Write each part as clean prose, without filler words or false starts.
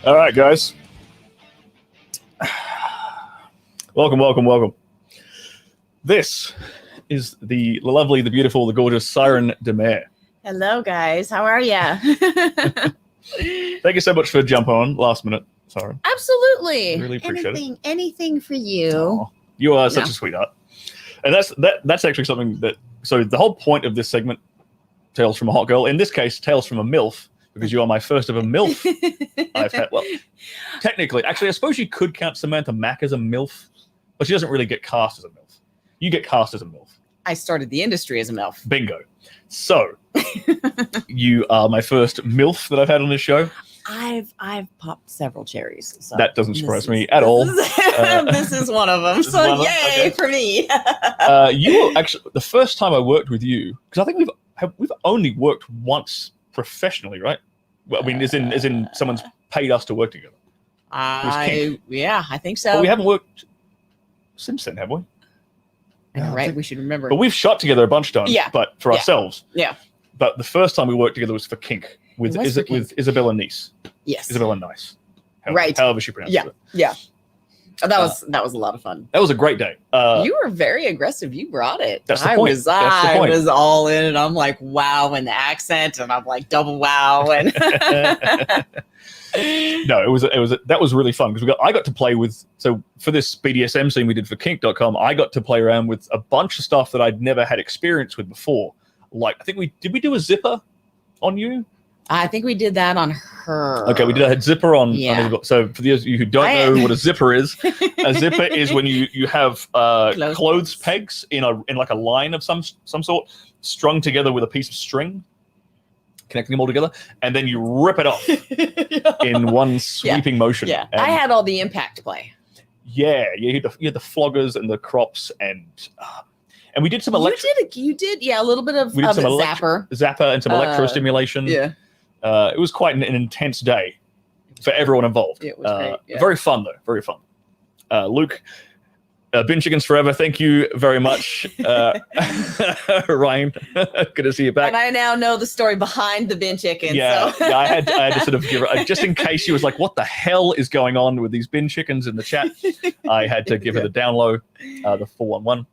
All right, guys. Welcome. This is the lovely, the beautiful, the gorgeous Syren De Mer. Hello, guys. How are ya? Thank you so much for jumping on last minute, Syren. Absolutely. Really appreciate it. Anything for you. Aw, you are such a sweetheart. And that's actually something that... So the whole point of this segment, Tales from a Hot Girl, in this case, Tales from a Milf, because you are my first ever Milf I've had. Well, technically, actually, I suppose you could count Samantha Mack as a Milf, but she doesn't really get cast as a Milf. You get cast as a Milf. I started the industry as a MILF. Bingo. So, you are my first Milf that I've had on this show. I've popped several cherries. So that doesn't surprise me at all. This is one of them. So yay for me. You were actually the first time I worked with you, because I think we've only worked once professionally, right? Well, I mean, as in someone's paid us to work together. Yeah, I think so. But we haven't worked since then, have we? Right, we should remember. But we've shot together a bunch of times, but for ourselves. Yeah. But the first time we worked together was for Kink with Isabella Nice. Yes. Isabella Nice. However she pronounced it. Yeah. Oh, that was a lot of fun. That was a great day. You were very aggressive. You brought it. That's the point. I was all in, and I'm like, wow, and the accent, and I'm like, double wow, and no, that was really fun because I got to play with. So for this BDSM scene we did for Kink.com, I got to play around with a bunch of stuff that I'd never had experience with before. Like, I think we do a zipper on you. I think we did that on her. Okay, we did a zipper on. Yeah. So for those of you who don't know what a zipper is, a zipper is when you have clothes pegs in like a line of some sort strung together with a piece of string, connecting them all together, and then you rip it off in one sweeping motion. Yeah, and I had all the impact play. Yeah, you had the floggers and the crops and we did some You did, a little bit of some zapper and some electrostimulation. Yeah. It was quite an intense day for everyone involved. It was great. Yeah. Very fun, though. Very fun. Luke, Bin Chickens Forever, thank you very much. Ryan, good to see you back. And I now know the story behind the bin chickens. Yeah, so. yeah, I had to sort of give her, just in case she was like, what the hell is going on with these bin chickens in the chat? I had to give her the down low, the 411.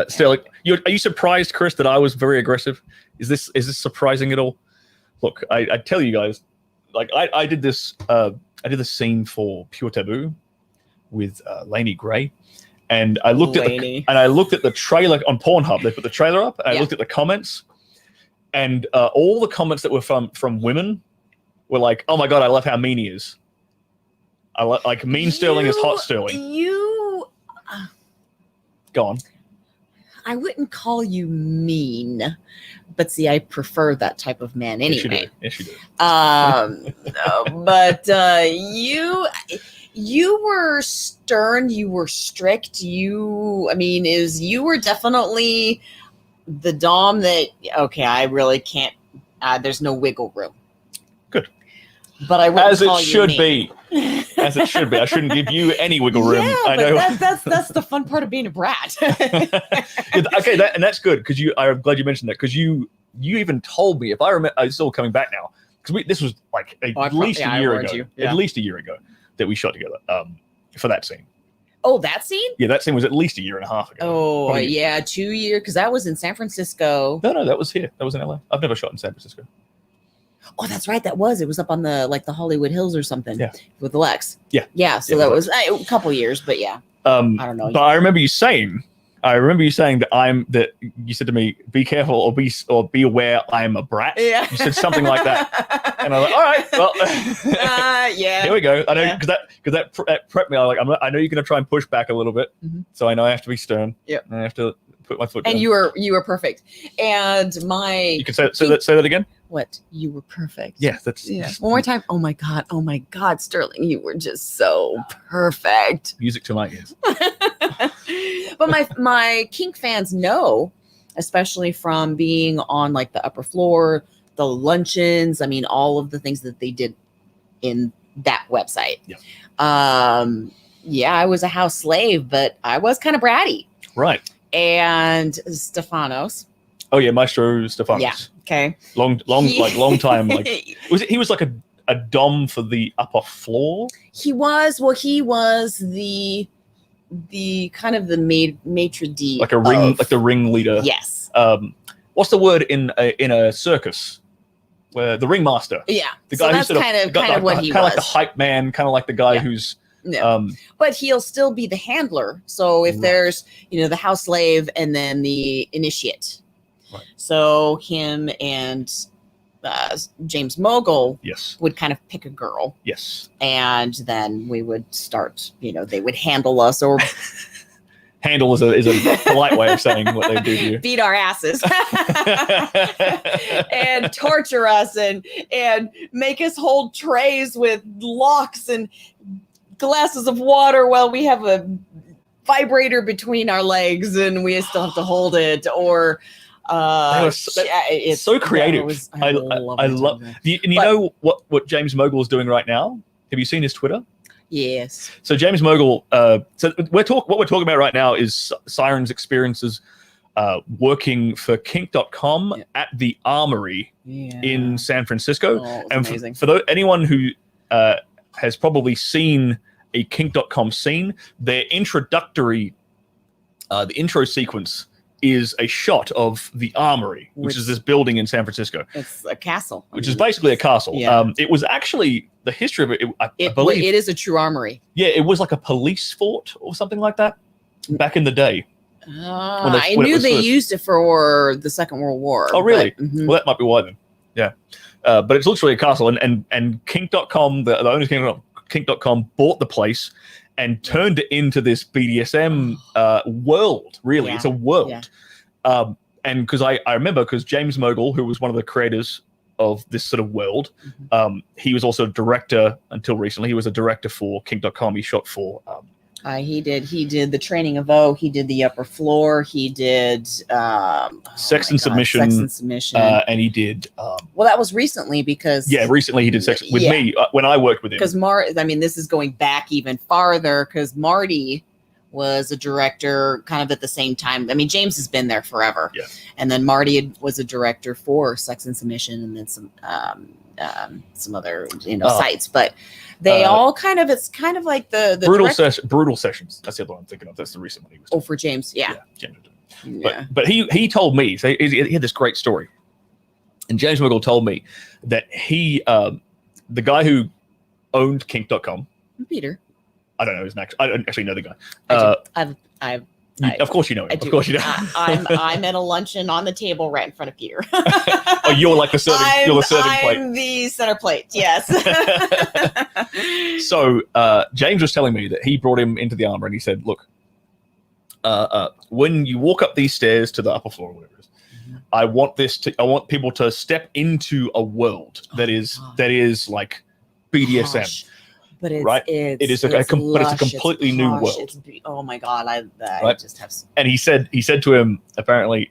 Sterling, are you surprised, Chris, that I was very aggressive? Is this surprising at all? Look, I tell you guys, like I did this scene for Pure Taboo with Lainey Gray, and I looked at the trailer on Pornhub. They put the trailer up, and I looked at the comments, and all the comments that were from women were like, "Oh my god, I love how mean he is. I like mean Stirling is hot Stirling." Go on. I wouldn't call you mean, but see, I prefer that type of man anyway. Yes, you do. But you were stern, you were strict, you were definitely the dom that, okay, I really can't, there's no wiggle room. Good. But I wouldn't call you should mean. be. As it should be. I shouldn't give you any wiggle room. Yeah, I know. That's the fun part of being a brat. Okay, and that's good because I'm glad you mentioned that because you even told me, if I remember, it's all coming back now because this was like at least a year ago. At least a year ago that we shot together for that scene. Oh, that scene? Yeah, that scene was at least a year and a half ago. Oh, probably. Yeah, 2 years because that was in San Francisco. No, that was here. That was in LA. I've never shot in San Francisco. Oh, that's right. It was up on the Hollywood Hills or something. Yeah. With Lex. Yeah. Yeah. So that was a couple years, but yeah. I don't know. But I remember you saying that you said to me, "Be careful or be aware I'm a brat." Yeah. You said something like that, and I was like, "All right, well, yeah. Here we go." I know because that prepped me. I know you're going to try and push back a little bit, so I know I have to be stern. Yeah. I have to put my foot down. And you were perfect. And you can say that again. What? You were perfect. Yeah, that's one more time. Oh my God, Stirling, you were just so perfect. Music to my ears. But my kink fans know, especially from being on like the upper floor, the luncheons, all of the things that they did in that website. Yeah. I was a house slave, but I was kind of bratty. Right. And Stefanos. Oh yeah, Maestro Stefanos. Yeah. Okay. Long time. Like he was like a dom for the upper floor. He was the kind of the maitre d', Like a ring, like the ringleader. Yes. What's the word in a circus? Where the ringmaster. Yeah. The guy so that's kind of what he was. Kind of like the hype man, kind of like the guy who's. No. But he'll still be the handler. So if there's, the house slave and then the initiate. Right. So him and James Mogul would kind of pick a girl. Yes. And then we would start, they would handle us or handle is a polite way of saying what they do to you. Beat our asses and torture us and make us hold trays with locks and glasses of water while we have a vibrator between our legs and we still have to hold it. Or it's so creative. I love. Know what James Mogul is doing right now? Have you seen his Twitter? Yes. So James Mogul. So what we're talking about right now is Syren's experiences working for Kink.com at the Armory in San Francisco. Oh, and amazing. For anyone who has probably seen a Kink.com scene, their introductory, the intro sequence is a shot of the Armory, which is this building in San Francisco. It's a castle. Which is basically a castle. Yeah. It was actually, the history of it, I it believe... It is a true armory. Yeah, it was like a police fort or something like that back in the day. I knew they used it for the Second World War. Oh, really? But, Well, that might be why then. Yeah. But it's literally a castle. And Kink.com, the owners of Kink.com bought the place and turned it into this BDSM world, really. Yeah. It's a world. Yeah. And because I remember, because James Mogul, who was one of the creators of this sort of world, he was also a director until recently. He was a director for Kink.com. He shot for... he did the training of O. He did the upper floor. He did... Sex and Submission. And he did... well, that was recently because... Yeah, recently he did Sex with me when I worked with him. Because this is going back even farther because Marty was a director kind of at the same time. I mean, James has been there forever. Yeah. And then Marty was a director for Sex and Submission and then some other, sites. But they all kind of, it's kind of like the Brutal Sessions. That's the other one I'm thinking of. That's the recent one he was doing. Oh, for James. Yeah. Yeah. But he told me, so he had this great story. And James Mogul told me that he, the guy who owned Kink.com. Peter. I don't know his name. I don't actually know the guy. Of course you know him. Of course you know. I'm at a luncheon on the table right in front of Peter. Oh, you're like the serving. You're the serving plate. I'm the center plate. Yes. So James was telling me that he brought him into the armor and he said, "Look, when you walk up these stairs to the upper floor, or whatever it is, I want people to step into a world that is like BDSM." Gosh. But it is a completely new world. Oh my god! I just have. And he said to him apparently,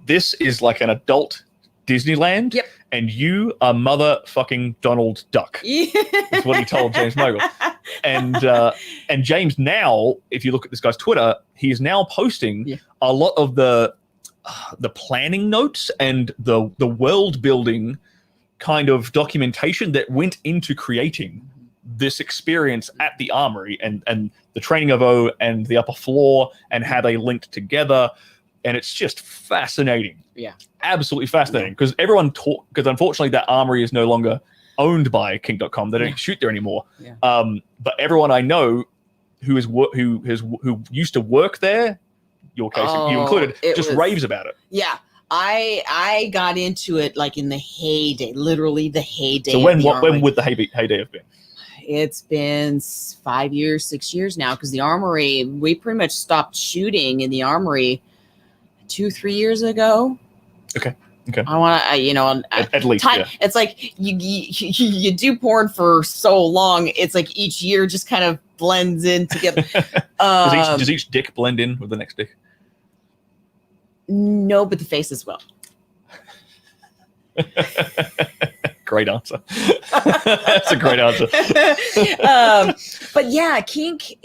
this is like an adult Disneyland. Yep. And you are motherfucking Donald Duck. Is what he told James Mogul. And James now, if you look at this guy's Twitter, he is now posting a lot of the planning notes and the world building kind of documentation that went into creating this experience at the Armory and the training of O and the upper floor and how they linked together. And it's just fascinating. Yeah. Absolutely fascinating. Because because unfortunately that Armory is no longer owned by Kink.com. They don't shoot there anymore. Yeah. But everyone I know who used to work there, your case, you included, just raves about it. Yeah. I got into it like in the heyday, literally the heyday. So when would the heyday have been? It's been 5 years, 6 years now, because the Armory, we pretty much stopped shooting in the Armory 2-3 years ago. Okay. I want to, at least. Time, it's like you do porn for so long. It's like each year just kind of blends in together. Does each dick blend in with the next dick? No, but the faces will. Great answer. That's a great answer. But yeah, Kink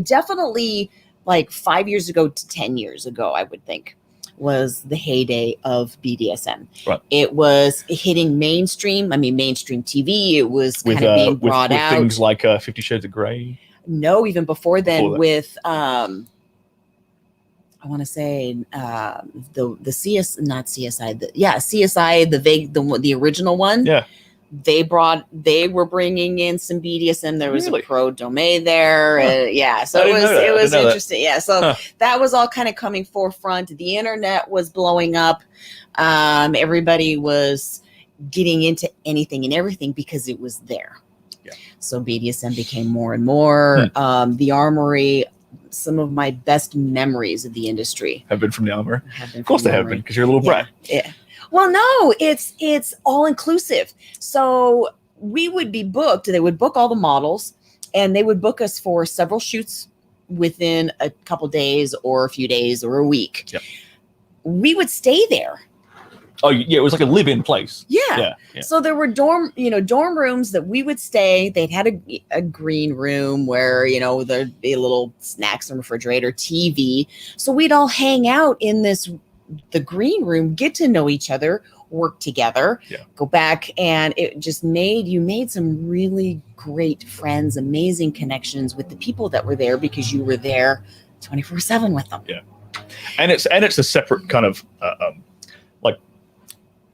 definitely like 5 years ago to 10 years ago, I would think. was the heyday of BDSM. Right. It was hitting mainstream. I mean, mainstream TV. It was kind of being brought with out. Things like 50 Shades of Grey. No, even before then, with I want to say the CS, not CSI. CSI, the original one. Yeah. They were bringing in some BDSM. There was Really? a pro domain there. Huh. So it was interesting. Yeah. So Huh. that was all kind of coming forefront. The internet was blowing up. Everybody was getting into anything and everything because it was there. Yeah. So BDSM became more and more. The Armory, some of my best memories of the industry have been from the Armory. Of course they have been, because you're a little brat. Yeah. Well, no, it's all inclusive. So we would be booked. They would book all the models, and they would book us for several shoots within a couple days or a few days or a week. Yep. We would stay there. Oh yeah, it was like a live-in place. Yeah. So there were dorm rooms that we would stay. They'd had a green room where, there'd be a little snacks and refrigerator, TV. So we'd all hang out in the green room, get to know each other, work together, go back, and it just you made some really great friends, amazing connections with the people that were there because you were there 24/7 with them. Yeah. And it's a separate kind of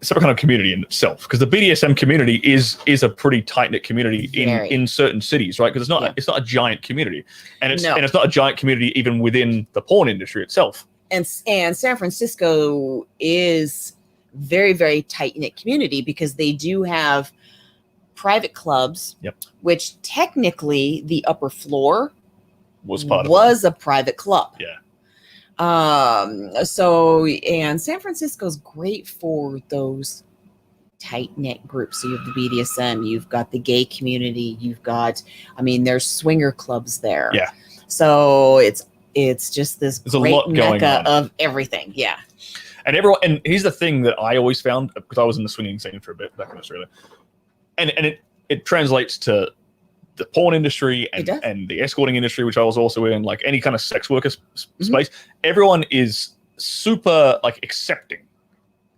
separate kind of community in itself, because the BDSM community is a pretty tight-knit community in certain cities, right? Because it's not a giant community, and it's not a giant community even within the porn industry itself. And San Francisco is very, very tight-knit community because they do have private clubs, which technically the upper floor was a private club. Yeah. And San Francisco's great for those tight-knit groups. So you have the BDSM, you've got the gay community, there's swinger clubs there. Yeah. So it's just this great mecca of everything. Yeah. And here's the thing that I always found, because I was in the swinging scene for a bit back in Australia, and it translates to the porn industry and the escorting industry, which I was also in, like any kind of sex worker space. Everyone is super accepting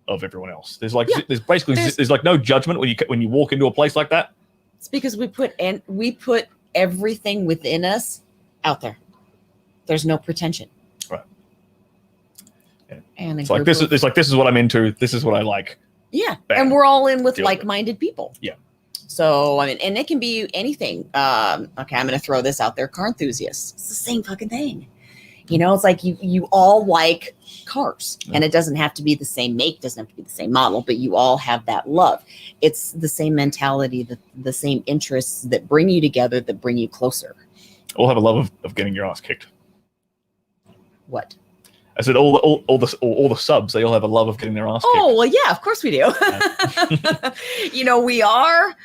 of everyone else. There's no judgment when you walk into a place like that. It's because we put everything within us out there. There's no pretension. Right. Yeah. And it's like this is what I'm into. This is what I like. Yeah. Bam. And we're all in with like-minded people. Yeah. So, and it can be anything. Okay, I'm going to throw this out there. Car enthusiasts. It's the same fucking thing. It's like you all like cars, and it doesn't have to be the same make, doesn't have to be the same model, but you all have that love. It's the same mentality, the same interests that bring you together, that bring you closer. All have a love of getting your ass kicked. What? I said all the subs, they all have a love of getting their ass kicked. Oh, well, yeah, of course we do. We are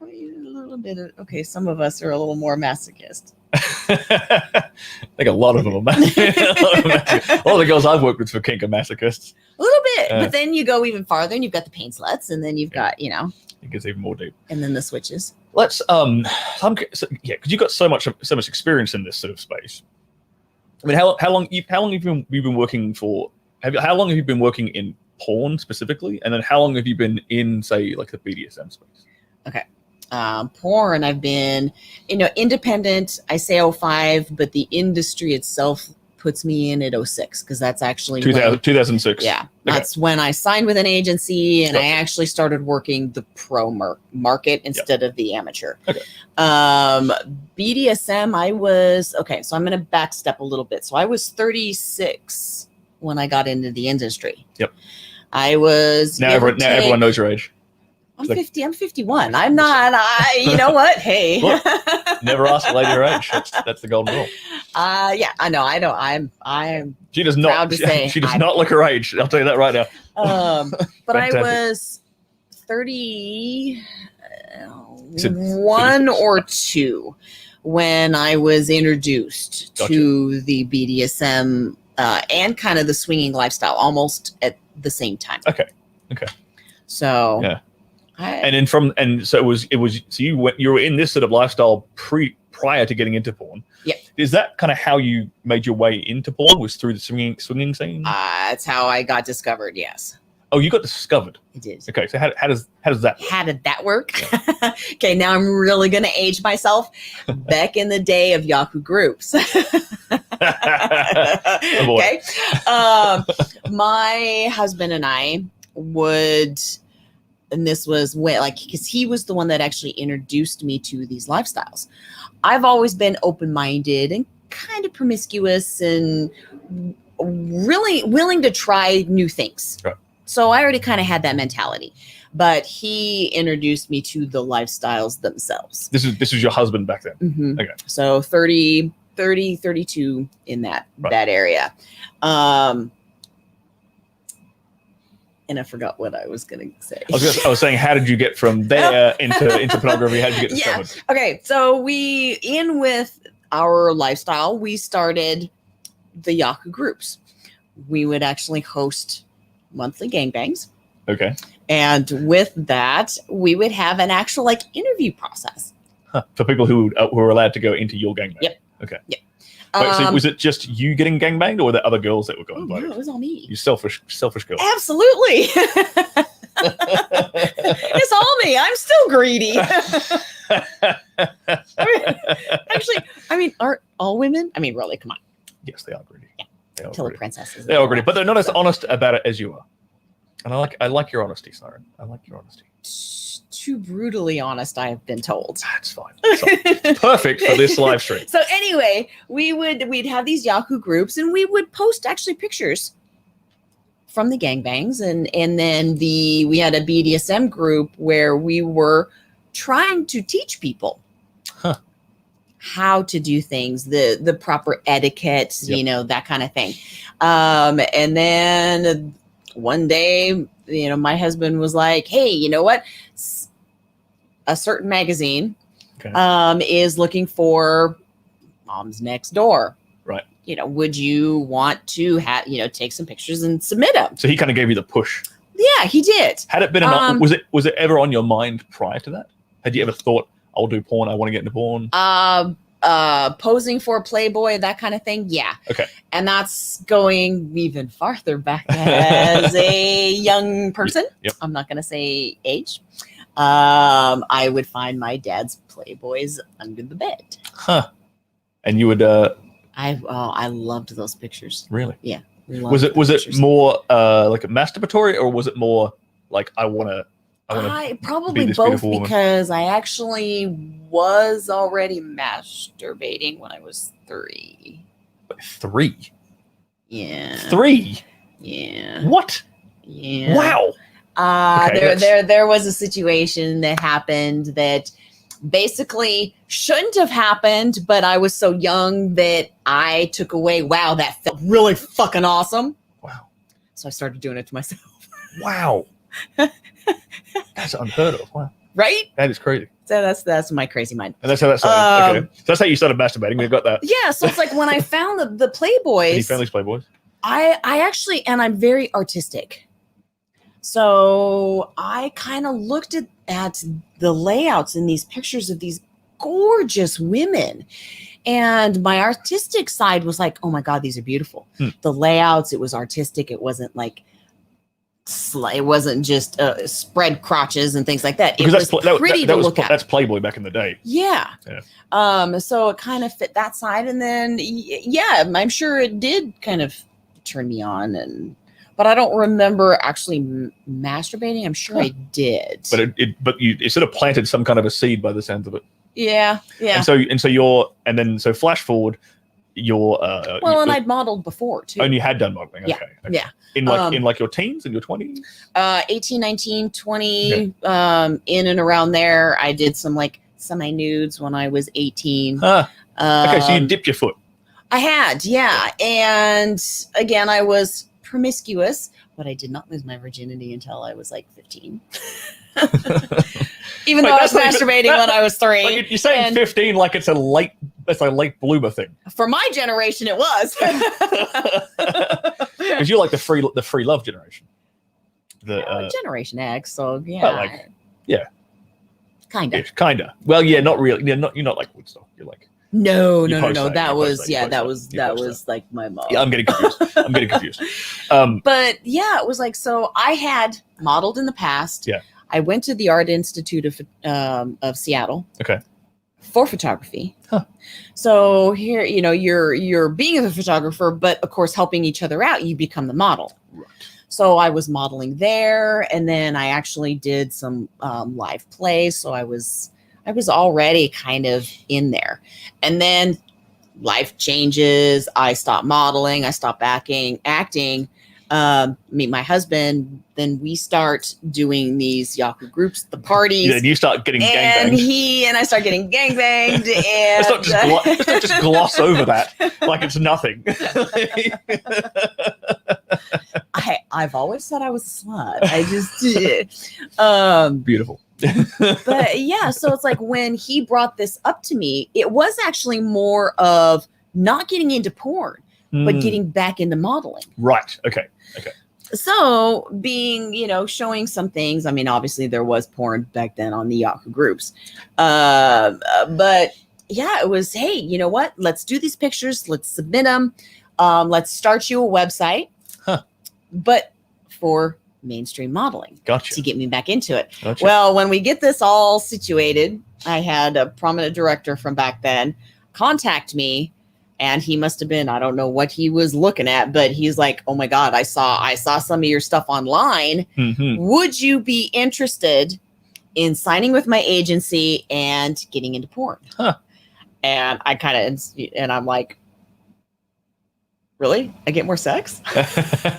a little bit okay, some of us are a little more masochist. I think a lot of them are masochists. All the girls I've worked with for kink are masochists. A little bit, but then you go even farther and you've got the pain sluts, and then you've got, it gets even more deep. And then the switches. Let's because you've got so much experience in this sort of space. I mean, how long have you been working for? How long have you been working in porn specifically, and then how long have you been in, say, like the BDSM space? Okay, porn. I've been, independent. I say 05, but the industry itself puts me in at 06 because that's actually 2006. Yeah, that's when I signed with an agency and I actually started working the pro market instead of the amateur. Okay. BDSM, I was so I'm going to backstep a little bit. So I was 36 when I got into the industry. Yep. I was now everyone knows your age. I'm 50. I'm 51. I'm not. You know what? Hey. Look, never ask a lady her age. That's the golden rule. Yeah, I know. I'm. She does not. Proud to say she does not look her age. I'll tell you that right now. But I was 31 or 2 when I was introduced to the BDSM and kind of the swinging lifestyle, almost at the same time. Okay. So yeah. So you were in this sort of lifestyle prior to getting into porn. Yeah. Is that kind of how you made your way into porn? Was through the swinging scene? That's how I got discovered. Yes, Oh, you got discovered. it did. Okay, so how does that work? How did that work? Okay, now I'm really going to age myself. Back in the day of Yahoo groups. Oh, boy. Okay. My husband and I would, and this was when, like, because he was the one that actually introduced me to these lifestyles. I've always been open-minded and kind of promiscuous and really willing to try new things. Right. So I already kind of had that mentality, but he introduced me to the lifestyles themselves. This is your husband back then. Mhm. Okay. So 32 in that area. And I forgot what I was going to say. I was saying, how did you get from there into pornography? How did you get discovered? Yeah. Okay. So with our lifestyle, we started the Yahoo groups. We would actually host monthly gangbangs. Okay. And with that, we would have an actual like interview process. Huh. For people who were allowed to go into your gangbang. Yep. Okay. Yep. Wait, so was it just you getting gangbanged, or were there other girls that were going No, it was all me. You selfish girl. Absolutely. It's all me. I'm still greedy. I mean, aren't all women? I mean, really, come on. Yes, they are greedy. Yeah. They are Killer greedy. princesses. They are greedy, but they're not as honest about it as you are. And I like your honesty, Syren. I like your honesty. Too brutally honest, I have been told. That's fine. It's perfect for this live stream. So anyway, we'd have these Yahoo groups, and we would post actually pictures from the gangbangs, and then we had a BDSM group where we were trying to teach people how to do things, the proper etiquette, Yep. that kind of thing. And then one day, my husband was like, "Hey, you know what? A certain magazine is looking for moms next door. Right. Would you want to take some pictures and submit them?" So he kind of gave you the push. Yeah, he did. Had it been was it ever on your mind prior to that? Had you ever thought, I'll do porn, I want to get into porn? Posing for Playboy, that kind of thing. Yeah. Okay. And that's going even farther back as a young person. Yep. I'm not going to say age. I would find my dad's Playboys under the bed. Huh. And you would I loved those pictures. really? Yeah. Was it more like a masturbatory, or was it more like I probably this both, beautiful woman? because I actually was already masturbating when I was 3. 3? Yeah. 3? Yeah. What? Yeah. Wow. Okay, there was a situation that happened that basically shouldn't have happened, but I was so young that I took away, wow, that felt really fucking awesome. Wow. So I started doing it to myself. Wow. That's unheard of. Wow. Right? That is crazy. So that's my crazy mind. And that's how that started. Okay. So that's how you started masturbating. We've got that. Yeah, so it's like when I found the And Playboys, you found these Playboys? I actually, and I'm very artistic. So I kind of looked at the layouts in these pictures of these gorgeous women. And my artistic side was like, oh my God, these are beautiful. The layouts, it was artistic. It wasn't like, it wasn't just spread crotches and things like that. Because it was pretty to look at. That's Playboy back in the day. Yeah. So it kind of fit that side. And then, yeah, I'm sure it did kind of turn me on, but I don't remember actually masturbating. I'm sure I did. But it sort of planted some kind of a seed by the sounds of it. Yeah. And so flash forward, and I'd modeled before too. Oh, and you had done modeling. Yeah. Okay. Yeah. In like your teens, in your 20s? 18, 19, 20, in and around there. I did some like semi-nudes when I was 18. Okay, so you dipped your foot. I had, yeah. And again, I was promiscuous, but I did not lose my virginity until I was like 15. Even though I was masturbating when I was 3. Like you're saying 15 like it's a late bloomer thing. For my generation, it was. Because you're like the free love generation. Generation X, so yeah. Yeah. Kinda. Kinda. Well, yeah, not really. You're not like Woodstock. You're like No. You post that, That you was post that, you that post was like my mom. Yeah, I'm getting confused. But yeah, it was like, so I had modeled in the past. Yeah. I went to the Art Institute of Seattle. Okay. For photography. Huh. So here, you're being a photographer, but of course, helping each other out, you become the model. Right. So I was modeling there, and then I actually did some live plays. So I was already kind of in there, and then life changes. I stopped modeling. I stopped acting. Meet my husband. Then we start doing these Yaku groups, the parties. And you start getting and gangbanged. I start getting gangbanged. And Let's not just gloss over that like it's nothing. I've always said I was a slut. I just Beautiful. but yeah, so it's like when he brought this up to me, it was actually more of not getting into porn, but getting back into modeling. Right. Okay. So being, showing some things. I mean, obviously there was porn back then on the Yahoo groups. But yeah, it was, hey, you know what? Let's do these pictures. Let's submit them. Let's start you a website. Huh. But for mainstream modeling. Gotcha. To get me back into it. Gotcha. Well, when we get this all situated, I had a prominent director from back then contact me. And he must have been, I don't know what he was looking at, but he's like, oh my God, I saw some of your stuff online. Mm-hmm. Would you be interested in signing with my agency and getting into porn? Huh. And and I'm like, really? I get more sex?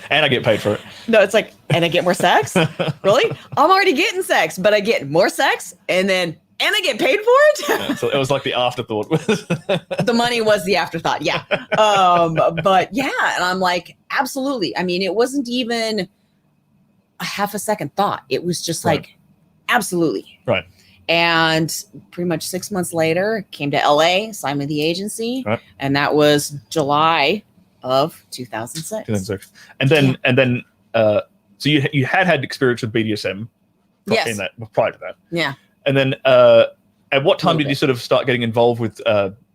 And I get paid for it. No, it's like, and I get more sex? Really? I'm already getting sex, but I get more sex and I get paid for it. Yeah, so it was like the afterthought. The money was the afterthought. Yeah. But yeah. And I'm like, absolutely. I mean, it wasn't even a half a second thought. It was just like, absolutely. Right. And pretty much 6 months later, came to LA, signed with the agency. Right. And that was July of 2006. 2006. And then, so you had experience with BDSM. Yes. Prior to that. Yeah. And then at what time did you sort of start getting involved with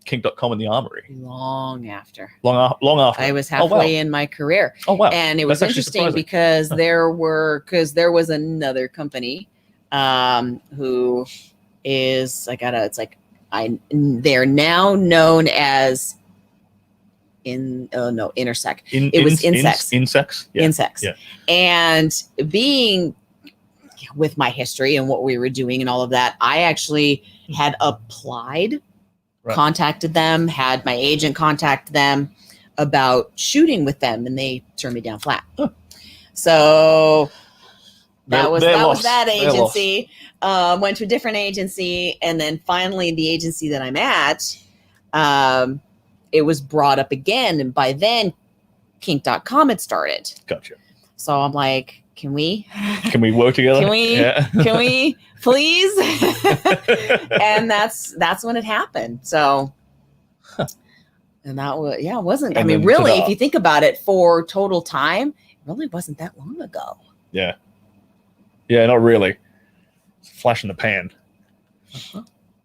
kink.com and the Armory? Long after. Long after. I was halfway in my career. Oh, wow. And it was interesting because there was another company who is, they're now known as Intersect. It was Insex. Insex? Yeah. Insex. Yeah. And being with my history and what we were doing and all of that, I actually had applied, contacted them, had my agent contact them about shooting with them, and they turned me down flat. Huh. So that was that agency. Went to a different agency, and then finally the agency that I'm at, it was brought up again, and by then kink.com had started. Gotcha. So I'm like, can we work together? Can we please? And that's when it happened. So, and that was, it wasn't, I mean, really, if you think about it, for total time, it really wasn't that long ago. Yeah. Yeah, not really. It's a flash in the pan.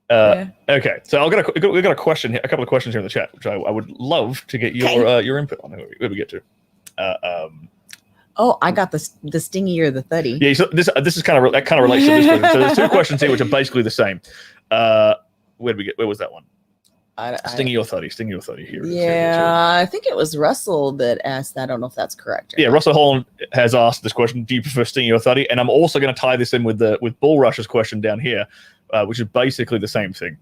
Okay. So we've got a question here, a couple of questions here in the chat, which I would love to get your input on. Where we get to. Oh, I got the stingy or the thuddy. Yeah, so this is kind of relates to this question. So there's two questions here which are basically the same. Where was that one? Stingy or thuddy here. Yeah, I think it was Russell that asked that. I don't know if that's correct. Yeah, Russell Holland has asked this question: do you prefer stingy or thuddy? And I'm also going to tie this in with Bull Rush's question down here, which is basically the same thing,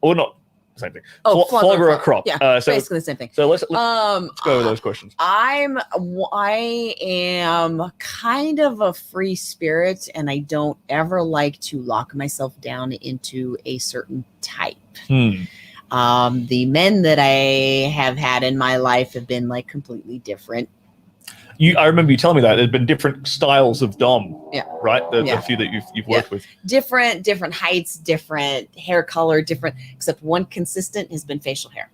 or not. Same thing. Oh, flogger or crop. Yeah, so basically the same thing. So let's go over those questions. I am kind of a free spirit, and I don't ever like to lock myself down into a certain type. The men that I have had in my life have been like completely different. I remember you telling me that there's been different styles of dom. Yeah. Right. The few that you've worked with. Different heights, different hair color, except one consistent has been facial hair.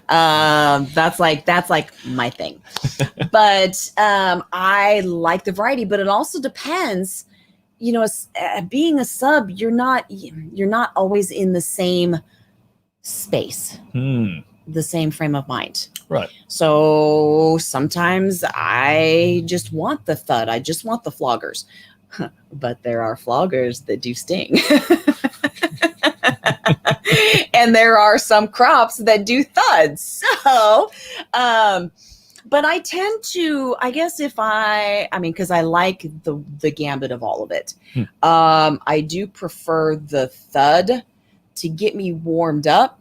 That's like my thing. But I like the variety, but it also depends. You know, being a sub, you're not always in the same space, Hmm. the same frame of mind. Right. So sometimes I just want the thud. I just want the floggers. But there are floggers that do sting. And there are some crops that do thuds. So, but I tend to, I guess because I like the gambit of all of it. I do prefer the thud to get me warmed up,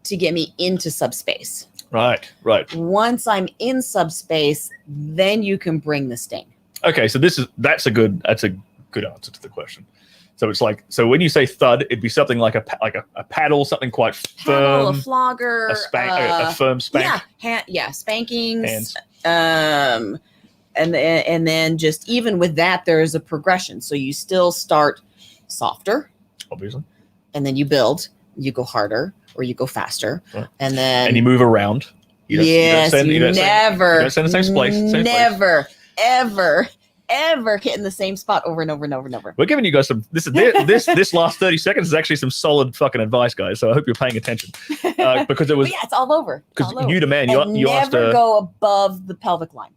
to get me into subspace. Right. Once I'm in subspace, then you can bring the sting. Okay, so that's a good answer to the question. So it's like, so when you say thud, it'd be something like a paddle, something quite firm, a flogger, a firm spank. Yeah, spankings. Hands. And then just even with that, there is a progression. So you still start softer, Obviously, and then you build. You go harder or you go faster, right. And then you move around. You never stay in the same place. Never, ever hit in the same spot over and over and over and over. We're giving you guys some. This last 30 seconds is actually some solid fucking advice, guys. So I hope you're paying attention because it was. It's all over. Because you demand you asked never go above the pelvic line.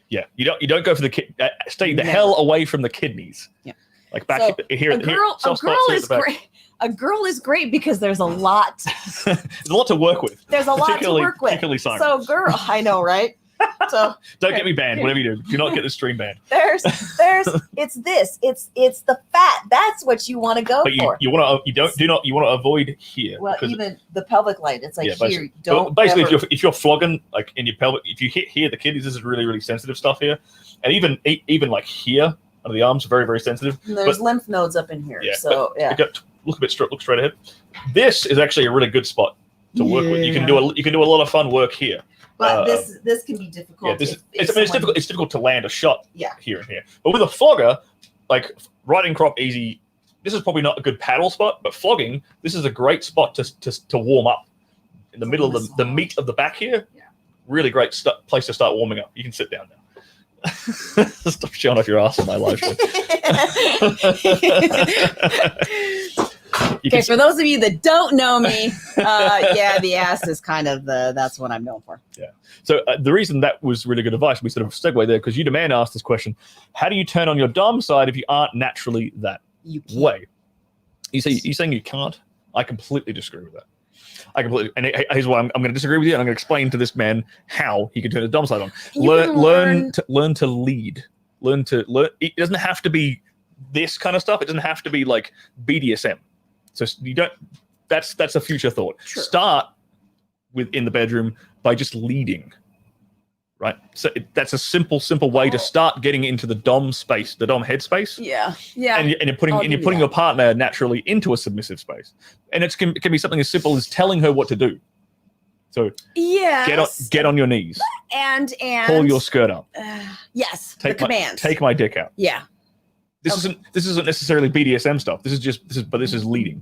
Yeah, you don't go for the stay the hell away from the kidneys. Yeah, like back here. A girl is great. A girl is great because there's a lot. There's a lot to work with. There's a lot to work with. Particularly Syren. So, girl, I know, right? So don't get me banned. Whatever you do not get the stream banned. It's the fat. That's what you want to go for. You want to avoid here. Well, even the pelvic line. It's like here. If you're flogging like in your pelvic, if you hit here, the kidneys. This is really really sensitive stuff here, and even like here under the arms, very very sensitive. And there's lymph nodes up in here. So look straight ahead. This is actually a really good spot to work with. You can do a lot of fun work here. But this can be difficult. Yeah, it's difficult. It's difficult to land a shot. Yeah. Here and here. But with a flogger, like riding crop easy, this is probably not a good paddle spot. But flogging, this is a great spot to warm up in the middle of the meat of the back here. Yeah. Really great place to start warming up. You can sit down now. Stop showing off your ass on my live show. Okay, for those of you that don't know me, the ass is kind of that's what I'm known for. Yeah. So the reason that was really good advice, we sort of segue there, because you demand asked this question: how do you turn on your dom side if you aren't naturally that way? You saying you can't? I completely disagree with that. Here's why I'm going to disagree with you, and I'm going to explain to this man how he can turn his dom side on. Learn to lead. Learn. It doesn't have to be this kind of stuff. It doesn't have to be like BDSM. So you don't. That's a future thought. Sure. Start in the bedroom by just leading, right? So that's a simple way to start getting into the dom space, the dom head space. Yeah. And you're putting your partner naturally into a submissive space, and it can be something as simple as telling her what to do. So get on your knees and pull your skirt up. Yes, the commands. Take my dick out. Yeah. This isn't necessarily BDSM stuff. This is leading.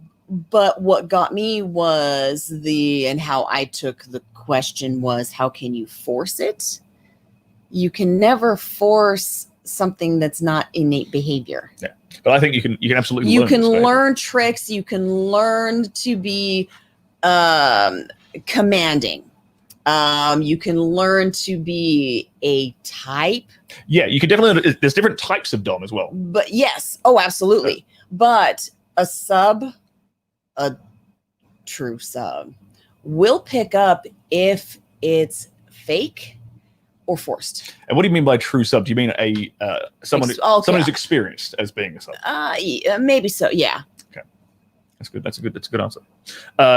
But what got me was and how I took the question was, how can you force it? You can never force something that's not innate behavior. Yeah, but I think you can absolutely. You can learn tricks. You can learn to be commanding. You can learn to be a type. Yeah, you can definitely. There's different types of dom as well. But yes, absolutely. But a true sub will pick up if it's fake or forced. And what do you mean by true sub? Do you mean someone who's experienced as being a sub? Maybe so. Yeah. Okay, that's good. That's a good answer.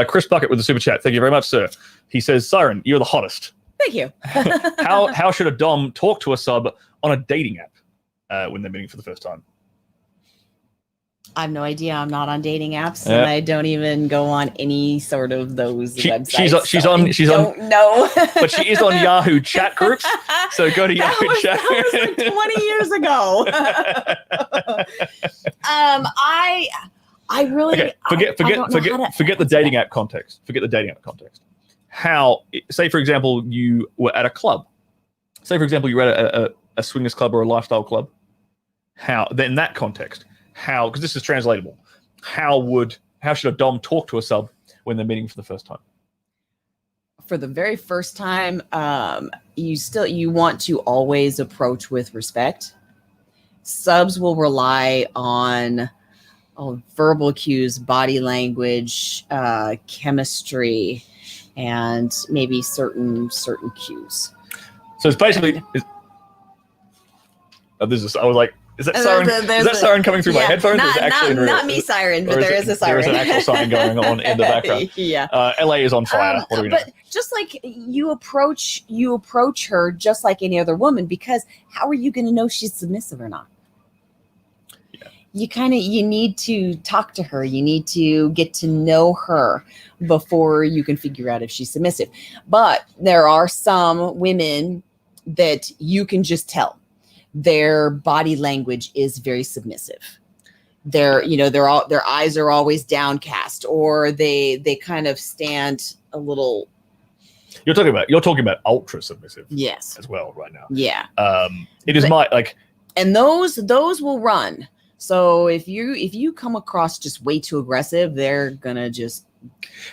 Chris Bucket with the super chat. Thank you very much, sir. He says, Syren, you're the hottest. Thank you. How should a dom talk to a sub on a dating app when they're meeting for the first time? I have no idea. I'm not on dating apps, and I don't even go on any sort of those websites. She's on. No, but she is on Yahoo chat groups. So go to Yahoo chat. That was like 20 years ago. I really forget the dating app context. Forget the dating app context. How? Say for example, you were at a club. Say for example, you were at a swingers club or a lifestyle club. How? Then in that context. How, because this is translatable, how should a dom talk to a sub when they're meeting for the first time? For the very first time, you want to always approach with respect. Subs will rely on verbal cues, body language, chemistry, and maybe certain cues. So it's basically. I was like, is that siren? Is that siren coming through my headphones? Not me, siren, but there is a siren. There is an actual siren going on in the background. Yeah. LA is on fire. What do we know? But just like you approach her just like any other woman, because how are you going to know she's submissive or not? You need to talk to her. You need to get to know her before you can figure out if she's submissive. But there are some women that you can just tell their body language is very submissive. Their eyes are always downcast, or they kind of stand a little. You're talking about ultra submissive. Yes. As well right now. Yeah. And those will run. So if you come across just way too aggressive, they're gonna just.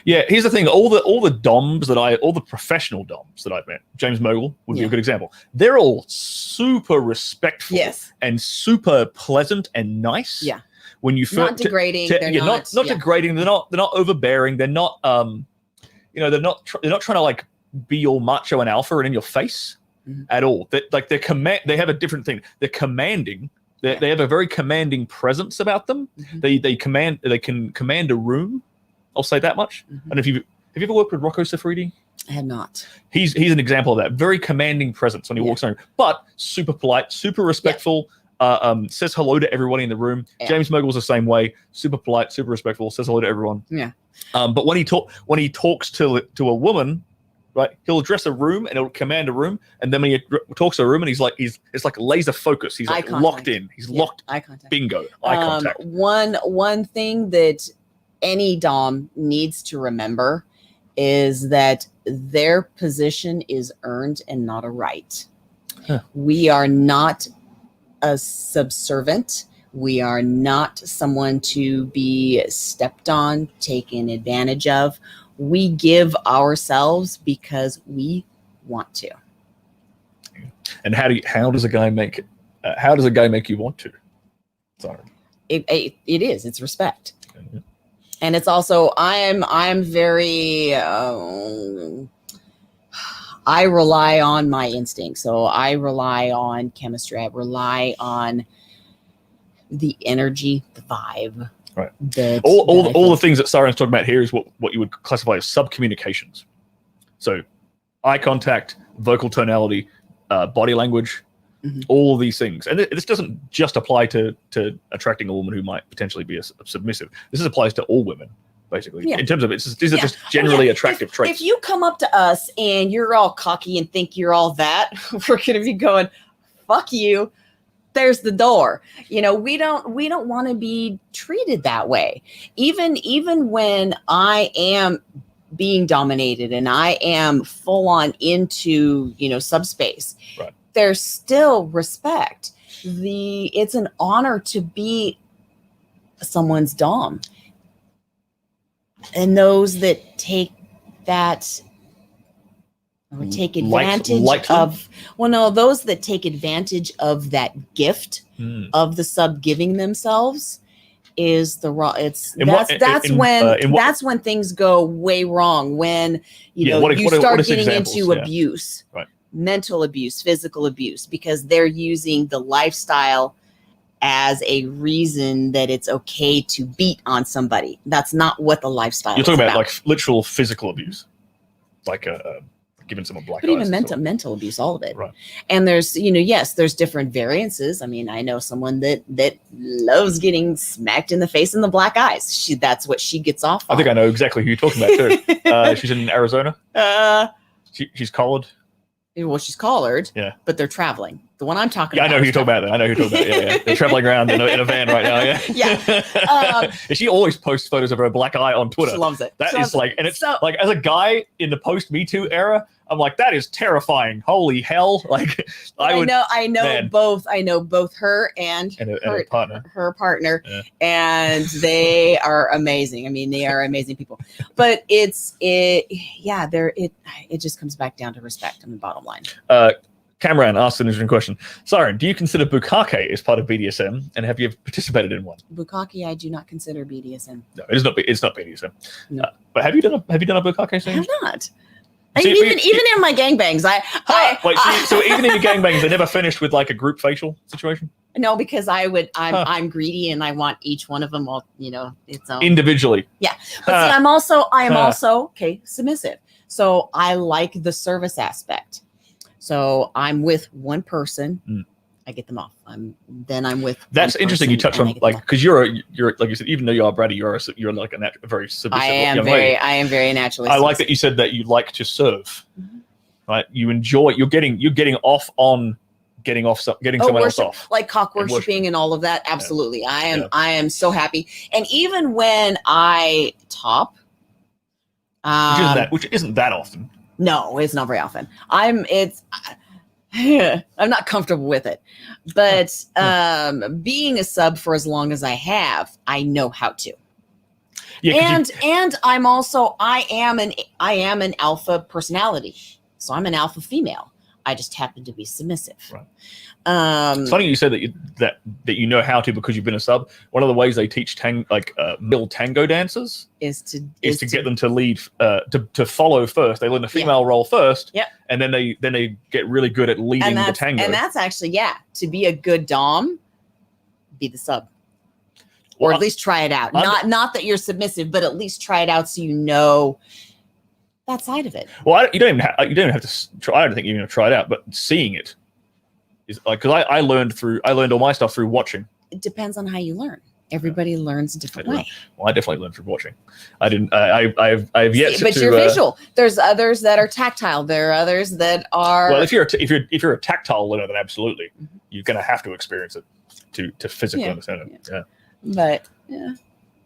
Yeah, here's the thing: all the professional DOMs that I've met, James Mogul would be a good example. They're all super respectful, and super pleasant and nice. Yeah, when you not degrading, they're not degrading. They're not overbearing. They're not they're not trying to like be all macho and alpha and in your face at all. They have a different thing. They're commanding. They have a very commanding presence about them. They can command a room. I'll say that much. And have you ever worked with Rocco Siffredi? I have not. He's an example of that. Very commanding presence when he walks around, but super polite, super respectful. Says hello to everybody in the room. James Mogul's the same way. Super polite, super respectful. Says hello to everyone. Yeah. But when he talks to a woman, right, he'll address a room and he'll command a room, and then when he talks to a room, and it's like laser focus. He's like locked in. He's locked. Eye contact. Bingo. Eye contact. One thing that any Dom needs to remember is that their position is earned and not a right. We are not a subservient. We are not someone to be stepped on, taken advantage of. We give ourselves because we want to. And how does a guy make you want to? Sorry. It's respect. Okay. And it's also I'm very I rely on my instinct. So I rely on chemistry. I rely on the energy, the vibe. Right. All the things that Siren's talking about here is what you would classify as sub-communications. So eye contact, vocal tonality, body language, all of these things. And this doesn't just apply to attracting a woman who might potentially be a submissive. This applies to all women, basically. Yeah. In terms of these are just generally attractive traits. If you come up to us and you're all cocky and think you're all that, we're going to be going, fuck you. There's the door. We don't want to be treated that way. Even when I am being dominated and I am full on into, subspace, right, there's still respect. It's an honor to be someone's Dom. And those that take that or take advantage of those that take advantage of that gift of the sub giving themselves is the wrong. That's when things go way wrong, when you start getting into abuse, right, mental abuse, physical abuse, because they're using the lifestyle as a reason that it's okay to beat on somebody. That's not what the lifestyle is. You're talking about like literal physical abuse, like giving someone black eyes. But even mental abuse, all of it. Right. And there's, there's different variances. I mean, I know someone that loves getting smacked in the face in the black eyes. That's what she gets off on. I think I know exactly who you're talking about too. She's in Arizona. She's collared. Well, she's collared. Yeah. But they're traveling. The one I'm talking about. I know who you're talking about. Yeah. They're traveling around in a van right now. Yeah. Yeah. She always posts photos of her black eye on Twitter. She loves it. That is like, and it's like, as a guy in the post Me Too era, I'm like, that is terrifying. Holy hell! Like, I know man. both. I know both her and her partner. Her partner, Yeah. and they are amazing. I mean, they are amazing people. But it just comes back down to respect. I mean, bottom line. Cameron asked an interesting question. Syren, do you consider bukkake as part of BDSM, and have you ever participated in one? Bukkake, I do not consider BDSM. No, it is not. It's not BDSM. No. But have you done a bukkake I scene? have not. I mean, even in my gangbangs, so even in your gangbangs, they never finished with like a group facial situation? No, because I'm greedy and I want each one of them all, its own individually. Yeah, but see, I'm also submissive. So I like the service aspect. So I'm with one person, I get them off. I'm with. That's interesting. You touch on like because you're like you said, even though you are Brady, you're like a very submissive young lady. I am very naturally. I like that you said that you like to serve, right? You enjoy. You're getting off on getting someone else off, like cock worshiping and all of that. Absolutely, yeah. I am so happy. And even when I top, which isn't that often. No, it's not very often. I'm not comfortable with it, but being a sub for as long as I have, I know how to. Yeah, and I'm also I am an alpha personality, so I'm an alpha female. I just happen to be submissive. Right. It's funny you said that you know how to because you've been a sub. One of the ways they teach male tango dancers is to get them to lead to follow first. They learn the female role first, and then they get really good at leading the tango. And that's actually to be a good dom, be the sub, or at least try it out. Not that you're submissive, but at least try it out so you know that side of it. Well, you don't even have to try. I don't think you're going to try it out, but seeing it is like because I learned all my stuff through watching. It depends on how you learn. Everybody learns a different way. Well, I definitely learned from watching. I didn't. I've yet. But you're visual. There's others that are tactile. There are others that are. Well, if you're a tactile learner, then absolutely, you're going to have to experience it to physically understand it. Yeah. But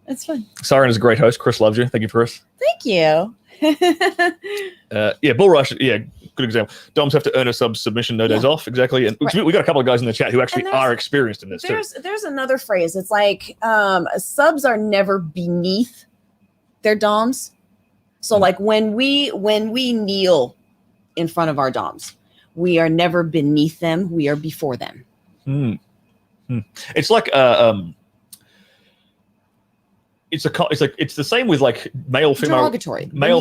it's fun. Syren is a great host. Chris loves you. Thank you, Chris. Thank you. Bull Rush. Yeah, good example. Doms have to earn a submission, no days off. Exactly. And we got a couple of guys in the chat who actually are experienced in this. There's another phrase. It's like subs are never beneath their doms. So like when we kneel in front of our doms, we are never beneath them. We are before them. It's like it's the same with like male female derogatory. But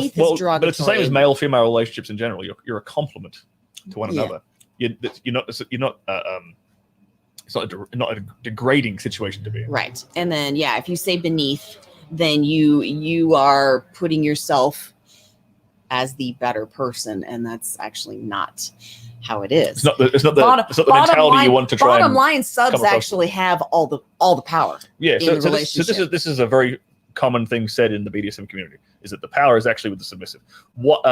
it's the same as male female relationships in general. You're a complement to one another. You're not it's not a degrading situation to be in. Right. And then if you say beneath, then you are putting yourself as the better person, and that's actually not how it is. It's not the mentality you want to try. Bottom line, subs actually have all the power. Yeah, so this is a very common thing said in the BDSM community, is that the power is actually with the submissive. What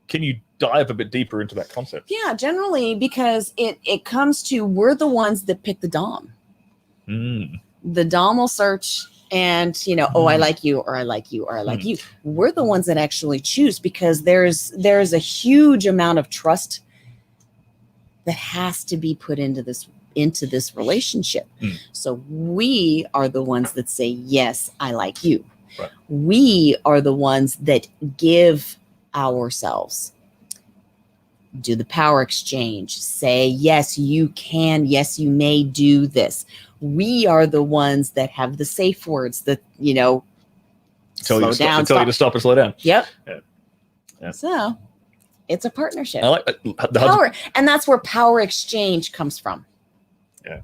can you dive a bit deeper into that concept? Yeah, generally because it comes to we're the ones that pick the dom. The dom will search and I like you, or I like you, or I like you. We're the ones that actually choose because there's a huge amount of trust that has to be put into this relationship. So we are the ones that say, yes, I like you. Right. We are the ones that give ourselves, do the power exchange, say, yes, you can, yes, you may do this. We are the ones that have the safe words that, tell you to stop or slow down. Yep. Yeah. So it's a partnership. I like that. Power, and that's where power exchange comes from. Yeah.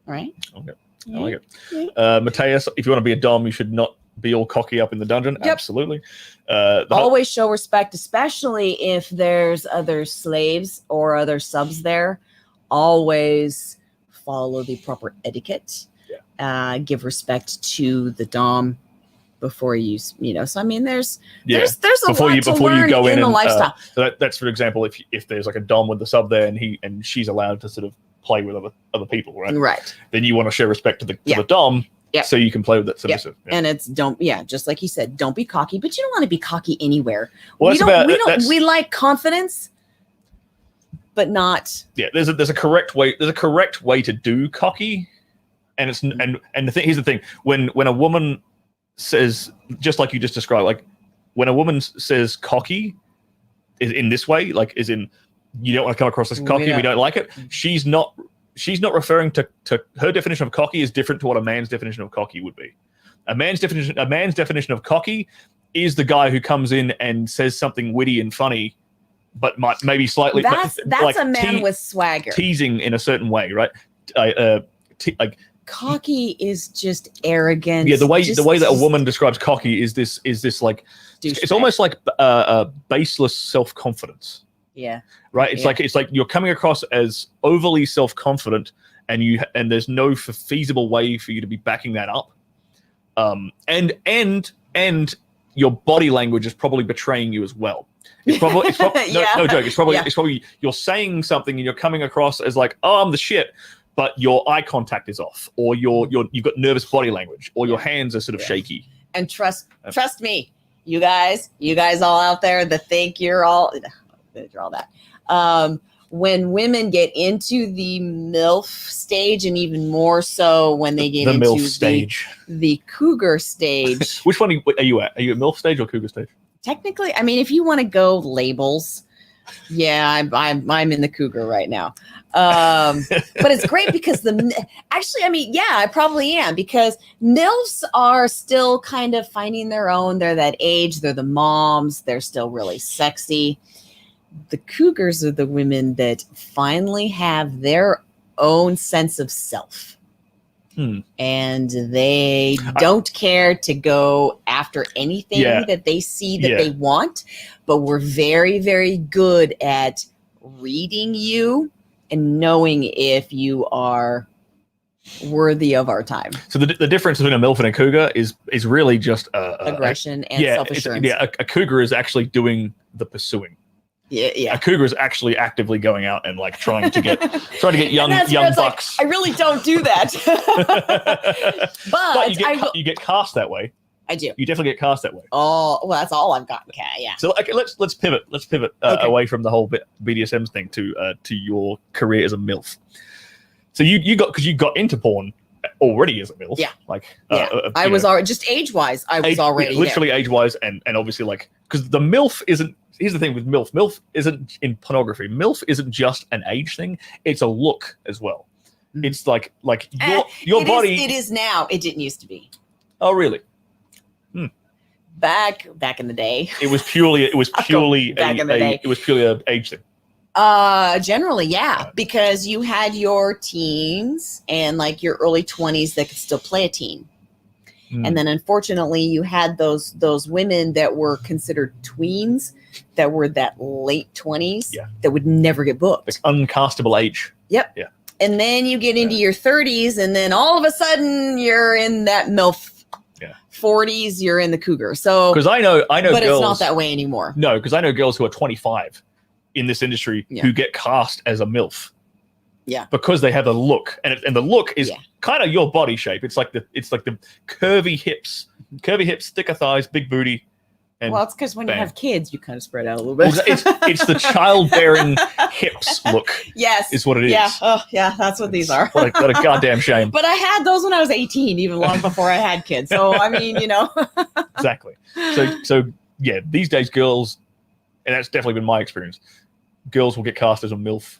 Right. Okay. I like it. Mateus, if you want to be a dom, you should not be all cocky up in the dungeon. Yep. Absolutely. Always show respect, especially if there's other slaves or other subs there. Always follow the proper etiquette. Yeah. Give respect to the dom before you know. So I mean, there's a lot to learn in the lifestyle. So that's for example, if there's like a dom with the sub there and she's allowed to sort of play with other people, right? Right. Then you want to show respect to the dom Yep. So you can play with that submissive. Yep. And it's just like you said, don't be cocky, but you don't want to be cocky anywhere. Well, we like confidence, but not. Yeah, there's a correct way. There's a correct way to do cocky, and it's and the thing. Here's the thing: when a woman says, just like you just described, like when a woman says cocky, is in this way, like is in you don't want to come across as cocky. We don't like it. She's not referring to her definition of cocky is different to what a man's definition of cocky would be. A man's definition of cocky is the guy who comes in and says something witty and funny, but might maybe slightly. That's like a man with swagger, teasing in a certain way, right? Like cocky is just arrogance. Yeah, the way that a woman describes cocky is this like it's almost like baseless self-confidence. Yeah. Right. It's like you're coming across as overly self-confident, and there's no feasible way for you to be backing that up. And your body language is probably betraying you as well. It's probably no joke. It's probably you're saying something and you're coming across as like, oh, I'm the shit, but your eye contact is off, or you've got nervous body language, or your hands are sort of shaky. And trust me, you guys all out there that think you're all that. When women get into the MILF stage, and even more so when they get into MILF stage, the cougar stage. Which one are you at? Are you at MILF stage or cougar stage? Technically, I mean, if you want to go labels, yeah, I'm in the cougar right now. But it's great because I probably am, because MILFs are still kind of finding their own. They're that age. They're the moms. They're still really sexy. The cougars are the women that finally have their own sense of self. And they don't care to go after anything that they see that they want, but we're very, very good at reading you and knowing if you are worthy of our time. So the difference between a MILF and a cougar is really just aggression and self-assurance. A cougar is actually doing the pursuing. Yeah. A cougar is actually actively going out and like trying to get young bucks. Like, I really don't do that. but you get cast that way. I do. You definitely get cast that way. Oh, well, that's all I've got. Okay, yeah. So let's pivot. Let's pivot away from the whole BDSM thing to your career as a MILF. So you got into porn already as a MILF. Yeah. I was already, just age-wise, I was already literally age-wise, and obviously like, because the MILF isn't. Here's the thing with MILF. MILF isn't in pornography. MILF isn't just an age thing. It's a look as well. It's like your body. It is now. It didn't used to be. Oh, really? Back in the day. It was purely an age thing. Generally, yeah, because you had your teens and like your early 20s that could still play a teen. And then unfortunately you had those women that were considered tweens that were that late 20s that would never get booked. Like uncastable age. Yep. Yeah. And then you get into your 30s, and then all of a sudden you're in that MILF. 40s, you're in the cougar. So because I know but girls, it's not that way anymore. No, because I know girls who are 25 in this industry who get cast as a MILF. Yeah, because they have a look, and the look is kind of your body shape. It's like the curvy hips, thicker thighs, big booty. And well, it's because when you have kids, you kind of spread out a little bit. It's the childbearing hips look. Yes, is what it is. Yeah, that's what these are. What a goddamn shame. But I had those when I was 18, even long before I had kids. So I mean, Exactly. So yeah, these days girls, and that's definitely been my experience. Girls will get cast as a MILF.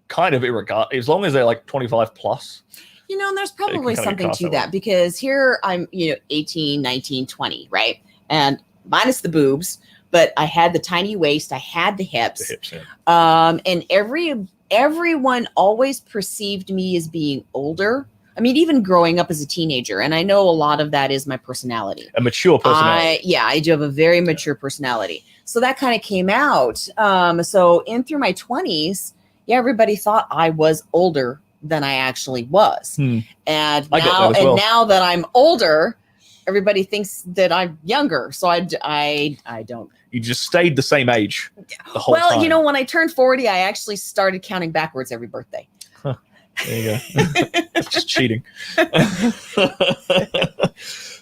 Kind of irregardless, as long as they're like 25 plus. And there's probably something to that because here I'm, 18, 19, 20, right? And minus the boobs, but I had the tiny waist, I had the hips. And everyone always perceived me as being older. I mean, even growing up as a teenager, and I know a lot of that is my personality. A mature personality. I do have a very mature personality. So that kind of came out. So in through my 20s, everybody thought I was older than I actually was. And now that I'm older, everybody thinks that I'm younger. So I don't. You just stayed the same age the whole time. Well, when I turned 40, I actually started counting backwards every birthday. There you go. That's just cheating.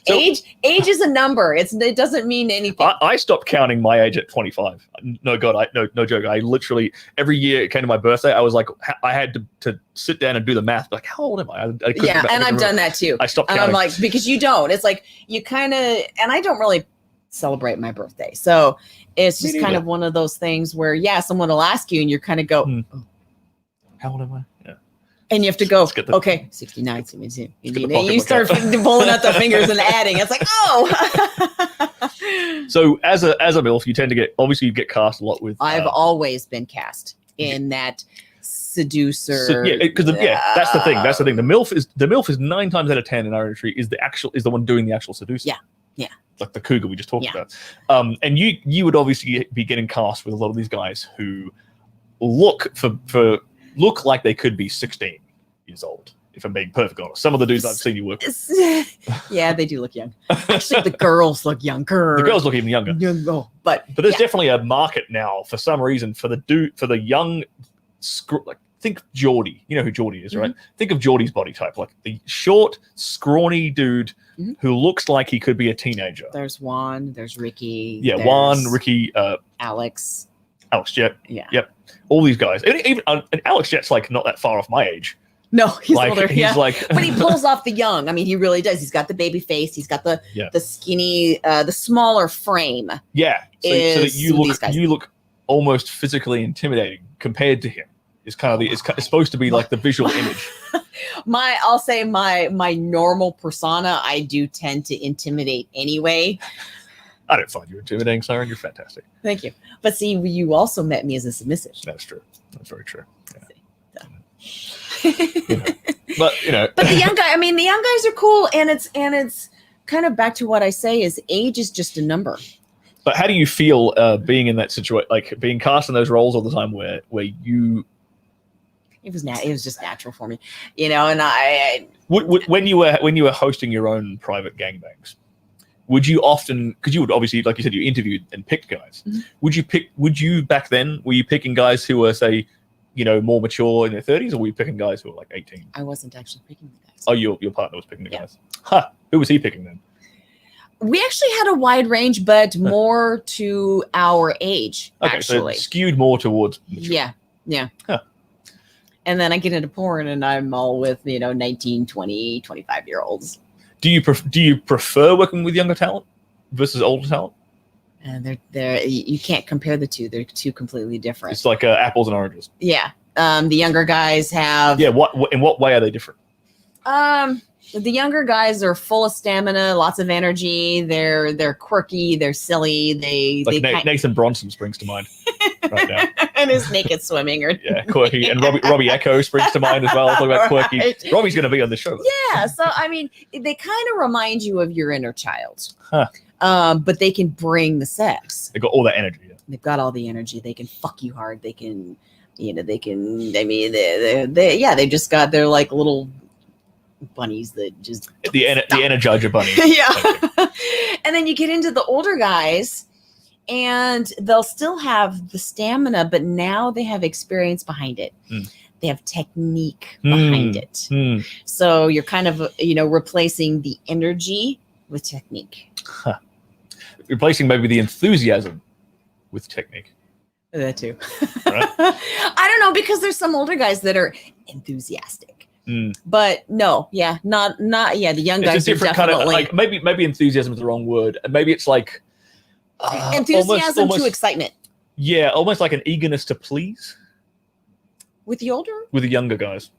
Age is a number. It doesn't mean anything. I stopped counting my age at 25. No joke. I literally every year it came to my birthday, I was like, I had to sit down and do the math. Like, how old am I? Yeah, and I've done that too. I stopped counting. I'm like, because you don't. It's like you kind of, and I don't really celebrate my birthday, so it's just kind of one of those things where someone will ask you, and you kind of go, oh. How old am I? Yeah. And you have to go, okay, 69, 72. You start pulling out the fingers and adding. It's like, oh. So as a MILF, you tend to get cast a lot with. I've always been cast in that seducer. Because that's the thing. That's the thing. The MILF is 9 times out of 10 in our industry is the one doing the actual seducer. Yeah. Like the cougar we just talked about. And you would obviously be getting cast with a lot of these guys who look like they could be 16 years old, if I'm being perfectly honest. Some of the dudes I've seen you work with. Yeah, they do look young. Actually, the girls look younger. The girls look even younger. But there's definitely a market now for some reason for the young, like think Geordie. You know who Geordie is, right? Think of Geordie's body type, like the short, scrawny dude who looks like he could be a teenager. There's Juan, there's Ricky. Yeah, Juan, Ricky, Alex Jet. Yeah. Yep. All these guys. Even and Alex Jet's like not that far off my age. No, he's like, older. He's like, but he pulls off the young. I mean, he really does. He's got the baby face. He's got the skinny, the smaller frame. Yeah. So that you look almost physically intimidating compared to him. It's supposed to be like the visual image. I'll say my normal persona, I do tend to intimidate anyway. I don't find you intimidating, Syren. You're fantastic. Thank you. But see, you also met me as a submissive. That's true. That's very true. Yeah. But the young guys are cool, and it's kind of back to what I say is age is just a number. But how do you feel being in that situation, like being cast in those roles all the time, where you? It was just natural for me, and I when you were hosting your own private gangbangs. Would you often, because you would obviously, like you said, you interviewed and picked guys. Would you back then, were you picking guys who were, say, more mature in their 30s, or were you picking guys who were like 18? I wasn't actually picking the guys. Oh, your partner was picking the guys. Huh. Who was he picking then? We actually had a wide range, but more to our age, actually. So skewed more towards mature. Yeah. Huh. And then I get into porn, and I'm all with, 19, 20, 25-year-olds. Do you prefer working with younger talent versus older talent? And you can't compare the two. They're two completely different. It's like apples and oranges. Yeah. The younger guys have. Yeah. In what way are they different? The younger guys are full of stamina, lots of energy. They're quirky. They're silly. Nathan Bronson springs to mind right now. And his naked swimming. Quirky. And Robbie Echo springs to mind as well. Talk about quirky. Right. Robbie's going to be on the show. Yeah. So, I mean, they kind of remind you of your inner child. Huh. But they can bring the sex. They've got all that energy. Yeah. They've got all the energy. They can fuck you hard. They can, they're like little bunnies that just the Energizer bunny. Yeah. And then you get into the older guys, and they'll still have the stamina, but now they have experience behind it. They have technique behind it. So you're kind of replacing the energy with technique. Replacing maybe the enthusiasm with technique. That too. Right? I don't know, because there's some older guys that are enthusiastic. But no, the young guys it's a different are definitely kind of like maybe enthusiasm is the wrong word. Maybe it's like enthusiasm to excitement. Yeah, almost like an eagerness to please. With the younger guys.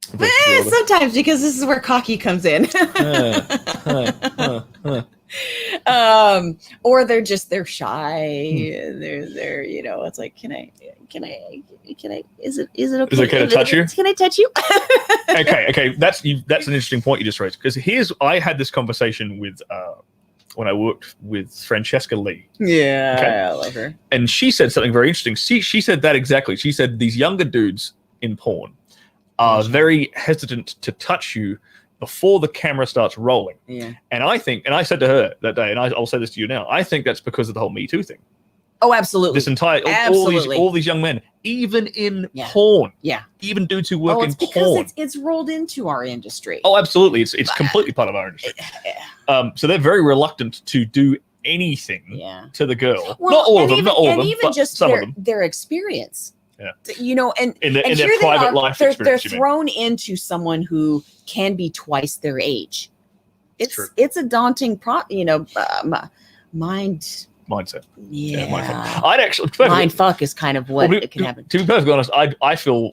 Sometimes, because this is where cocky comes in. Or they're shy. They're it's like, can I is it okay? Is it okay to touch you? Can I touch you? Okay. That's an interesting point you just raised, because I had this conversation with when I worked with Francesca Lee. Yeah, okay? I love her. And she said something very interesting. She said that exactly. She said these younger dudes in porn are very hesitant to touch you before the camera starts rolling. Yeah. And I said to her that day, and I'll say this to you now, I think that's because of the whole Me Too thing. Oh, absolutely. This entire all these young men, even in porn, even dudes who work in because porn. it's rolled into our industry. Oh, absolutely, it's completely part of our industry. So they're very reluctant to do anything to the girl. Well, not all of them, even just some of them. Their experience. Yeah. You know, and in their here private life they're experience, thrown into someone who can be twice their age. True. It's a daunting mindset. Yeah. Mindfuck. I'd actually mindfuck is kind of what it can happen. To be perfectly honest, I feel,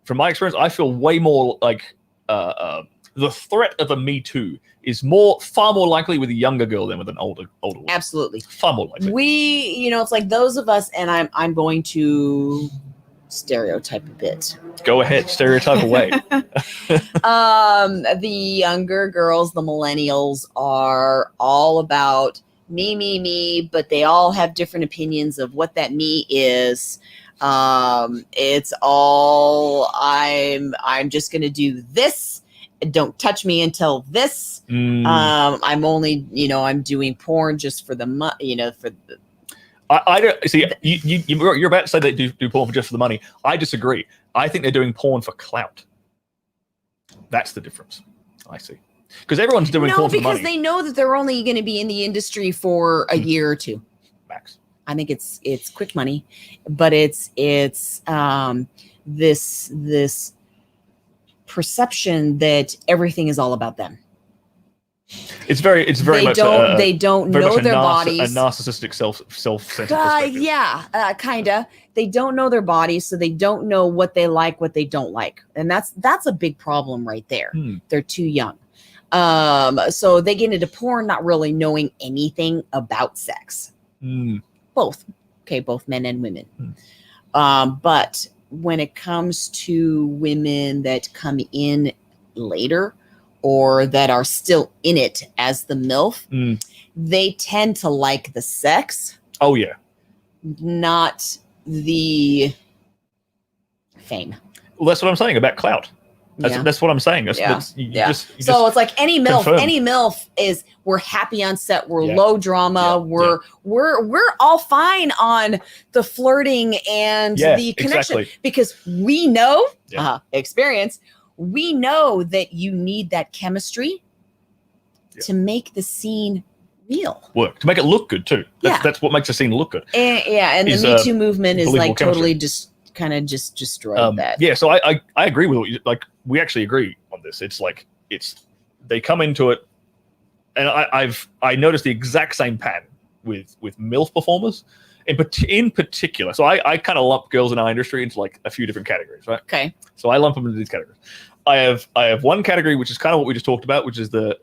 from my experience, I feel way more like the threat of a Me Too is far more likely with a younger girl than with an older woman. Absolutely. Far more likely. It's like those of us, and I'm going to stereotype a bit. Go ahead, stereotype away. The younger girls, the millennials, are all about me, but they all have different opinions of what that me is. It's all I'm just gonna do this. Don't touch me until this. I'm only, I'm doing porn just for the for the. I don't see. You're about to say they do porn for just for the money. I disagree. I think they're doing porn for clout. That's the difference. I see. Because everyone's doing porn for the money. Because they know that they're only going to be in the industry for a year or two. Max. I think it's quick money, but it's this perception that everything is all about them. It's very much they don't know their bodies. A narcissistic self-centered perspective. Kinda. They don't know their bodies, so they don't know what they like, what they don't like, and that's a big problem right there. They're too young, so they get into porn not really knowing anything about sex. Both men and women. But when it comes to women that come in later, or that are still in it as the MILF, they tend to like the sex. Oh, yeah. Not the fame. Well, that's what I'm saying about clout. That's what I'm saying. So it's like any MILF is, we're happy on set, we're low drama, we're all fine on the flirting and the connection, because we know experience. We know that you need that chemistry to make the scene real. Work. To make it look good, too. That's what makes a scene look good. And the Me Too movement is like totally just kind of just destroyed that. Yeah, so I agree with what you, like, we actually agree on this. It's like, they come into it, and I noticed the exact same pattern with MILF performers. In particular, so I kind of lump girls in our industry into like a few different categories, right? Okay. So I lump them into these categories. I have one category which is kind of what we just talked about, which is the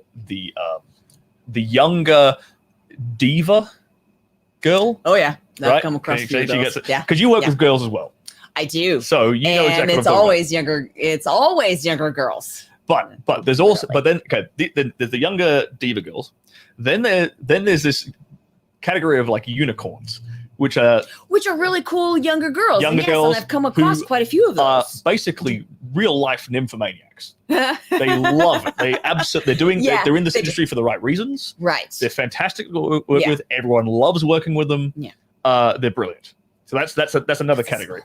younger diva girl. Oh yeah, right? Come across because you work with girls as well. I do. So you know exactly. And it's always younger. It's always younger girls. But there's also there's the younger diva girls. Then there's this category of like unicorns, which are really cool younger girls. Younger girls, and I've come across quite a few of those. Basically, real life nymphomaniacs. They love it. They're in this industry for the right reasons. Right. They're fantastic to work with. Everyone loves working with them. Yeah. They're brilliant. So that's another category.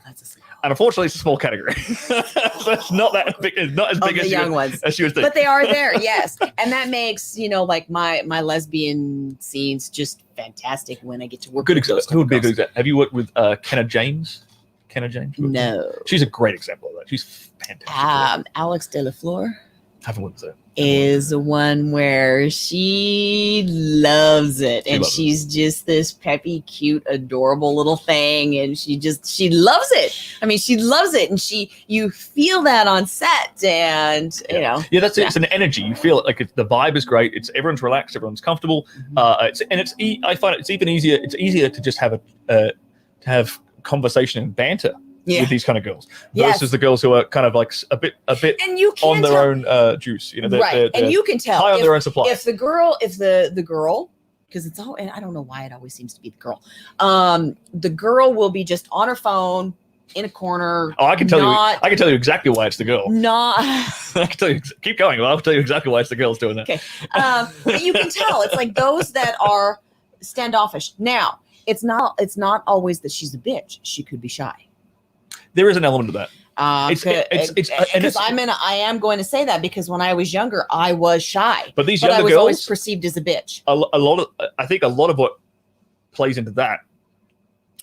And unfortunately, it's a small category. So it's not that big. It's not as big as young ones. As you would think. But they are there, yes. And that makes like my lesbian scenes just fantastic when I get to work. Good example. Who would be a good example? Have you worked with Kenna James? Kenna James? No. She's a great example of that. She's fantastic. Alex De La Fleur. Haven't worked with her. Is one where she loves it, and she's just this peppy, cute, adorable little thing, and she loves it. I mean, she loves it, and you feel that on set, and that's it. It's an energy. You feel it, like the vibe is great. Everyone's relaxed, everyone's comfortable. I find it's even easier. It's easier to just have to have conversation and banter. With these kind of girls versus the girls who are kind of like a bit and you can on their own juice, they're and you can tell high on their own supply. If the girl, because it's all, and I don't know why it always seems to be the girl. The girl will be just on her phone in a corner. Oh, I can tell you exactly why it's the girl. I can tell you. Keep going. I'll tell you exactly why it's the girl's doing that. Okay, but you can tell it's like those that are standoffish. Now, it's not always that she's a bitch. She could be shy. There is an element of that. Because I am going to say that because when I was younger, I was shy. But these I younger was girls, always perceived as a bitch. I think a lot of what plays into that,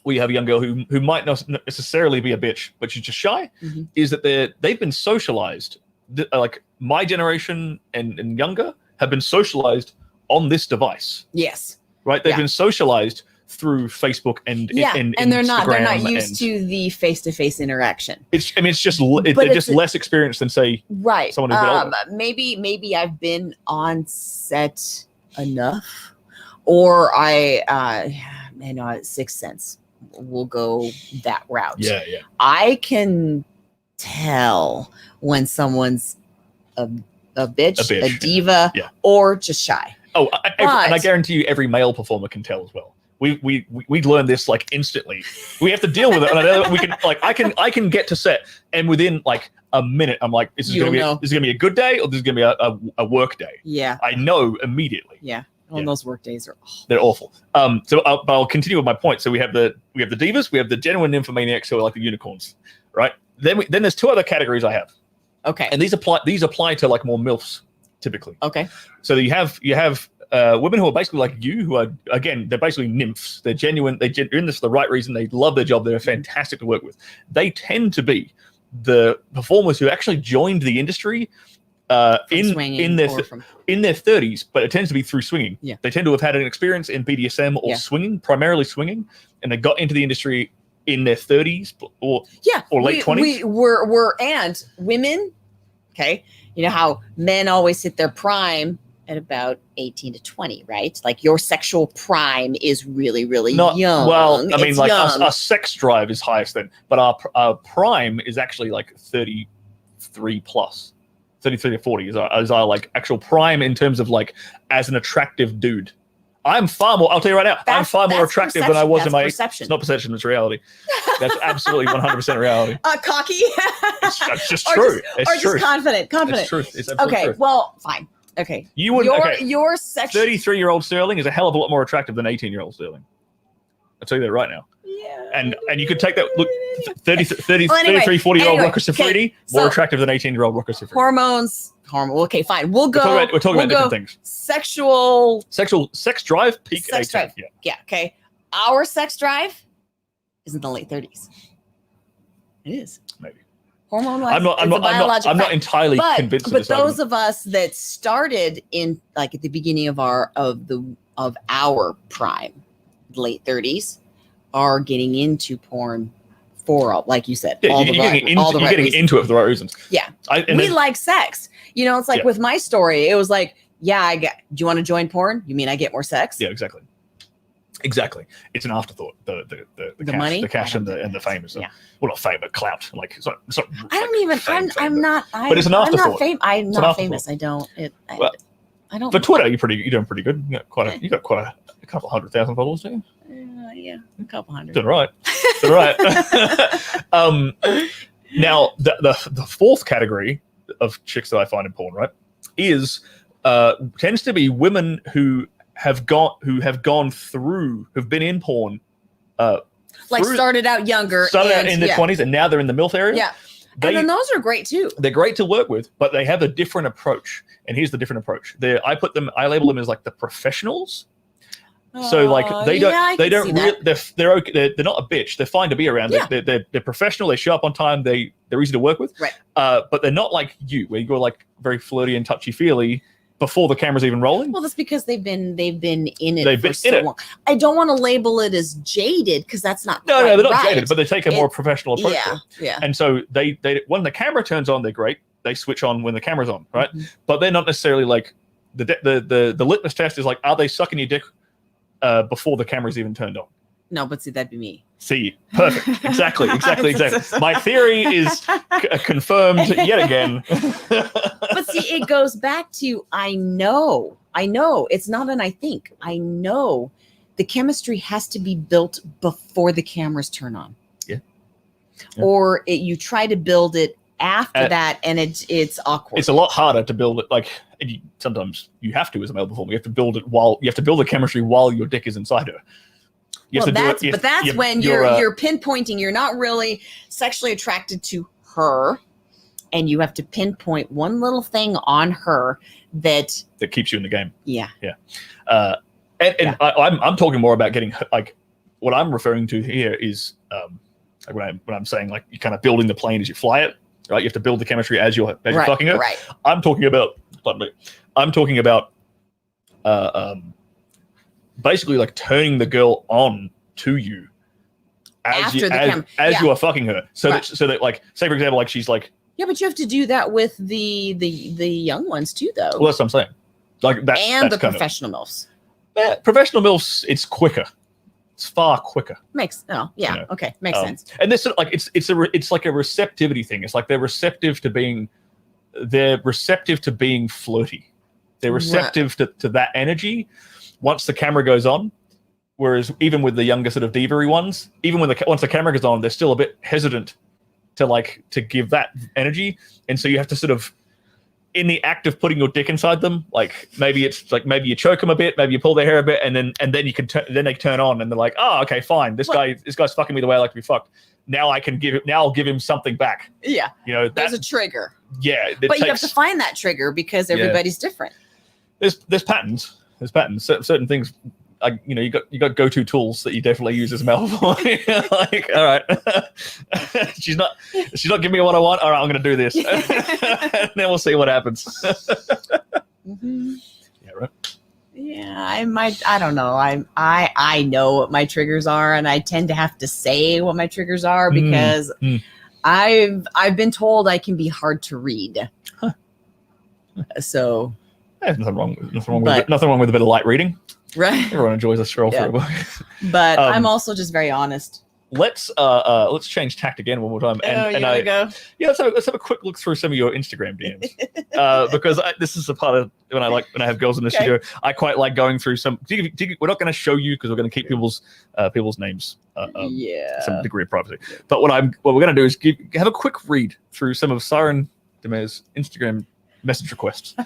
we have a young girl who might not necessarily be a bitch, but she's just shy, is that they've been socialized. Like my generation and younger have been socialized on this device. Yes. Right? They've been socialized through Facebook and they're Instagram not used to the face-to-face interaction. They're just less experienced than say someone who's been older. Maybe I've been on set enough, or I know sixth sense. We'll go that route. Yeah. I can tell when someone's a bitch, a diva, or just shy. Oh, and I guarantee you, every male performer can tell as well. We learn this like instantly. We have to deal with it. And we can I can get to set, and within like a minute, I'm like, this is gonna be a good day, or this is gonna be a work day. Yeah, I know immediately. Yeah. Those work days are they're awful. But I'll continue with my point. So we have the divas, we have the genuine nymphomaniacs who are like the unicorns, right? Then there's two other categories I have. Okay. And these apply to like more MILFs typically. Okay. So you have women who are basically like you, who are, again, they're basically nymphs. They're genuine. They're in this for the right reason. They love their job. They're fantastic to work with. They tend to be the performers who actually joined the industry in their 30s, but it tends to be through swinging. Yeah. They tend to have had an experience in BDSM or swinging, primarily swinging, and they got into the industry in their 30s or late 20s. And women, okay, you know how men always hit their prime at about 18 to 20, right? Like your sexual prime is really, really young. Well, I mean, like our sex drive is highest then, but our prime is actually like 33 plus. 33 to 40 is our like actual prime in terms of like as an attractive dude. I'm far more, I'll tell you right now, I'm far more attractive than I was in my perception. It's not perception, it's reality. That's absolutely 100% reality. Cocky? It's just true. It's just confident. It's true. It's absolutely true. Well, fine. Okay. Your sexual 33-year-old Stirling is a hell of a lot more attractive than 18-year-old Stirling. I'll tell you that right now. Yeah. And you could take that, look, 33, 40-year-old Rocco Siffredi, more attractive than 18-year-old Rocco Siffredi. Hormones. Okay, fine. We're talking about different things. Sex drive, peak sex 18. Drive. Yeah, okay. Our sex drive is in the late 30s. It is. Maybe. Hormone-wise, I'm not entirely convinced of this. But those of us that started in like at the beginning of our prime, late 30s, are getting into porn for, like you said, you're getting into it for the right reasons. Yeah, we like sex. You know, it's like with my story, it was like, do you want to join porn? You mean I get more sex? Yeah, exactly. It's an afterthought. The cash, money, the cash, and the fame is well, not fame, but clout. Like it's not I don't even. Fame, I'm not. But it's an afterthought. I'm not famous. I don't. I don't. For Twitter, you're doing pretty good. You got quite a couple 100,000 followers, do you? Yeah, a couple hundred. Doing right. Now the fourth category of chicks that I find in porn, right, is tends to be women who've been in porn, started out younger, in their 20s, and now they're in the MILF area. Yeah, and then those are great too. They're great to work with, but they have a different approach. And here's the different approach. I label them as like the professionals. So like they're not a bitch. They're fine to be around. Yeah. They're professional. They show up on time. They're easy to work with. Right. But they're not like you, where you're like very flirty and touchy feely before the camera's even rolling. Well, that's because they've been in it for so long. I don't want to label it as jaded because that's not. No, they're not jaded, but they take a more professional approach. Yeah. And so they when the camera turns on, they're great. They switch on when the camera's on, right? Mm-hmm. But they're not necessarily like the litmus test is like, are they sucking your dick before the camera's even turned on? No, but see, that'd be me. See, perfect. Exactly. My theory is confirmed yet again. But see, it goes back to I know. It's not an I think. I know the chemistry has to be built before the cameras turn on. Yeah. Or you try to build it after that, and it's awkward. It's a lot harder to build it. Like sometimes you have to as a male performer. You have to build the chemistry while your dick is inside her. You Well, have to do it. but that's when you're pinpointing. You're not really sexually attracted to her, and you have to pinpoint one little thing on her that keeps you in the game. Yeah. I'm talking more about getting like what I'm referring to here is when I'm saying like you're kind of building the plane as you fly it, right? You have to build the chemistry as you're fucking her. Right. I'm talking about basically like turning the girl on to you as you are fucking her. So that like say for example like she's like, yeah, but you have to do that with the young ones too, though. Well, that's what I'm saying. Like that, and the professional MILFs. Yeah, professional MILFs, it's quicker. It's far quicker. Makes sense. And this like it's like a receptivity thing. It's like they're receptive to being flirty. They're receptive to that energy once the camera goes on. Whereas even with the younger sort of diva-y ones, even when once the camera goes on, they're still a bit hesitant to give that energy, and so you have to sort of, in the act of putting your dick inside them, like maybe you choke them a bit, maybe you pull their hair a bit, and then you can then they turn on and they're like, oh, okay, fine, this guy's fucking me the way I like to be fucked. Now I'll give him something back. Yeah, there's a trigger. Yeah, but you have to find that trigger because everybody's different. There's patterns. Certain things. You got go-to tools that you definitely use as Malfoy. Like, all right, she's not giving me what I want. All right, I'm going to do this, and then we'll see what happens. Mm-hmm. Yeah, right. Yeah, I don't know. I know what my triggers are, and I tend to have to say what my triggers are because I've been told I can be hard to read. Huh. So there's nothing wrong with a bit of light reading. Right. Everyone enjoys a stroll through a book. But I'm also just very honest. Let's change tact again one more time. Go. Yeah, let's have a quick look through some of your Instagram DMs. Because this is the part of when I have girls in the studio, I quite like going through some. We're not going to show you because we're going to keep people's names some degree of privacy. But what we're going to do is have a quick read through some of Syren De Mer's Instagram message requests,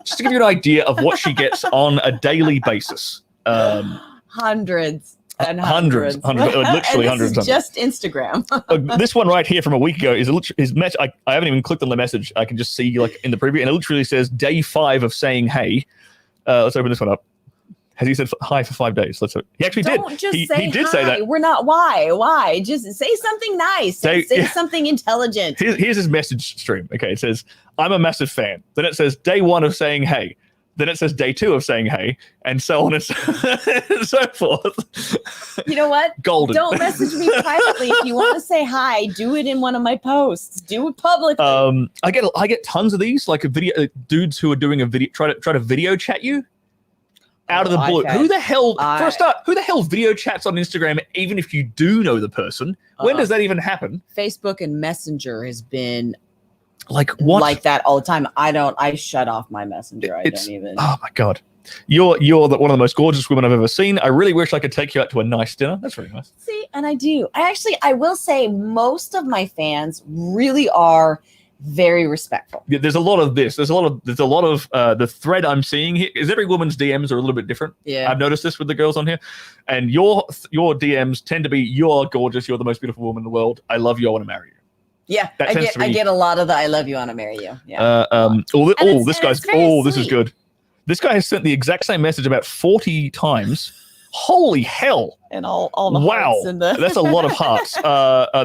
just to give you an idea of what she gets on a daily basis. Hundreds, literally hundreds. Is just Instagram. This one right here from a week ago is his message. I haven't even clicked on the message. I can just see like in the preview, and it literally says day 5 of saying hey. Let's open this one up. Has he said hi for 5 days? He actually did. He did say that. We're not. Why? Just say something nice. Say something intelligent. Here's his message stream. Okay, it says, I'm a massive fan. Then it says day 1 of saying hey. Then it says day 2 of saying hey, and so on and so forth. You know what? Golden. Don't message me privately. If you want to say hi, do it in one of my posts. Do it publicly. I get tons of these, like dudes who are doing a video, try to video chat you. Out of the blue. Who the hell video chats on Instagram, even if you do know the person? When does that even happen? Facebook and Messenger has been like what? Like that all the time. I shut off my Messenger. I don't even. Oh my God. You're one of the most gorgeous women I've ever seen. I really wish I could take you out to a nice dinner. That's really nice. See, and I do. I will say most of my fans really are very respectful. Yeah, there's a lot of this. There's a lot of the thread I'm seeing here is every woman's DMs are a little bit different. Yeah, I've noticed this with the girls on here, and your DMs tend to be you're gorgeous, you're the most beautiful woman in the world. I love you. I want to marry you. Yeah, I get a lot of the I love you. I want to marry you. Yeah. This is good. This guy has sent the exact same message about 40 times. Holy hell! And all the hearts and the that's a lot of hearts.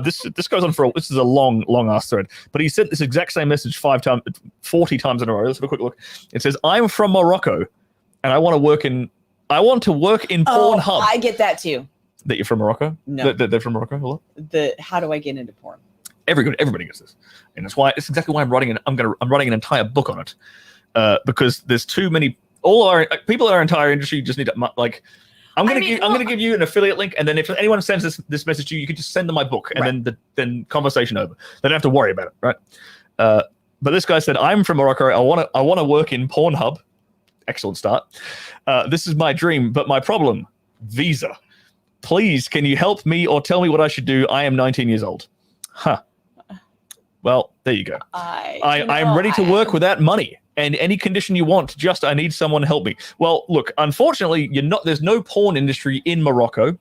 This goes on this is a long ass thread. But he sent this exact same message 40 times in a row. Let's have a quick look. It says, "I'm from Morocco, and I want to work in Pornhub." I get that too. That you're from Morocco? No, they're from Morocco. Hello? How do I get into porn? Everybody gets this, and it's exactly why I'm writing an entire book on it, because there's too many. People in our entire industry just need to like. I'm gonna give you an affiliate link, and then if anyone sends this message to you, you can just send them my book, and then conversation over. They don't have to worry about it, right? But this guy said, "I'm from Morocco. I want to work in Pornhub." Excellent start. This is my dream, but my problem: visa. Please, can you help me or tell me what I should do? I am 19 years old. Huh. Well, there you go. I'm ready to work without money. and any condition you want. Just I need someone to help me. Well, look, unfortunately, there's no porn industry in Morocco.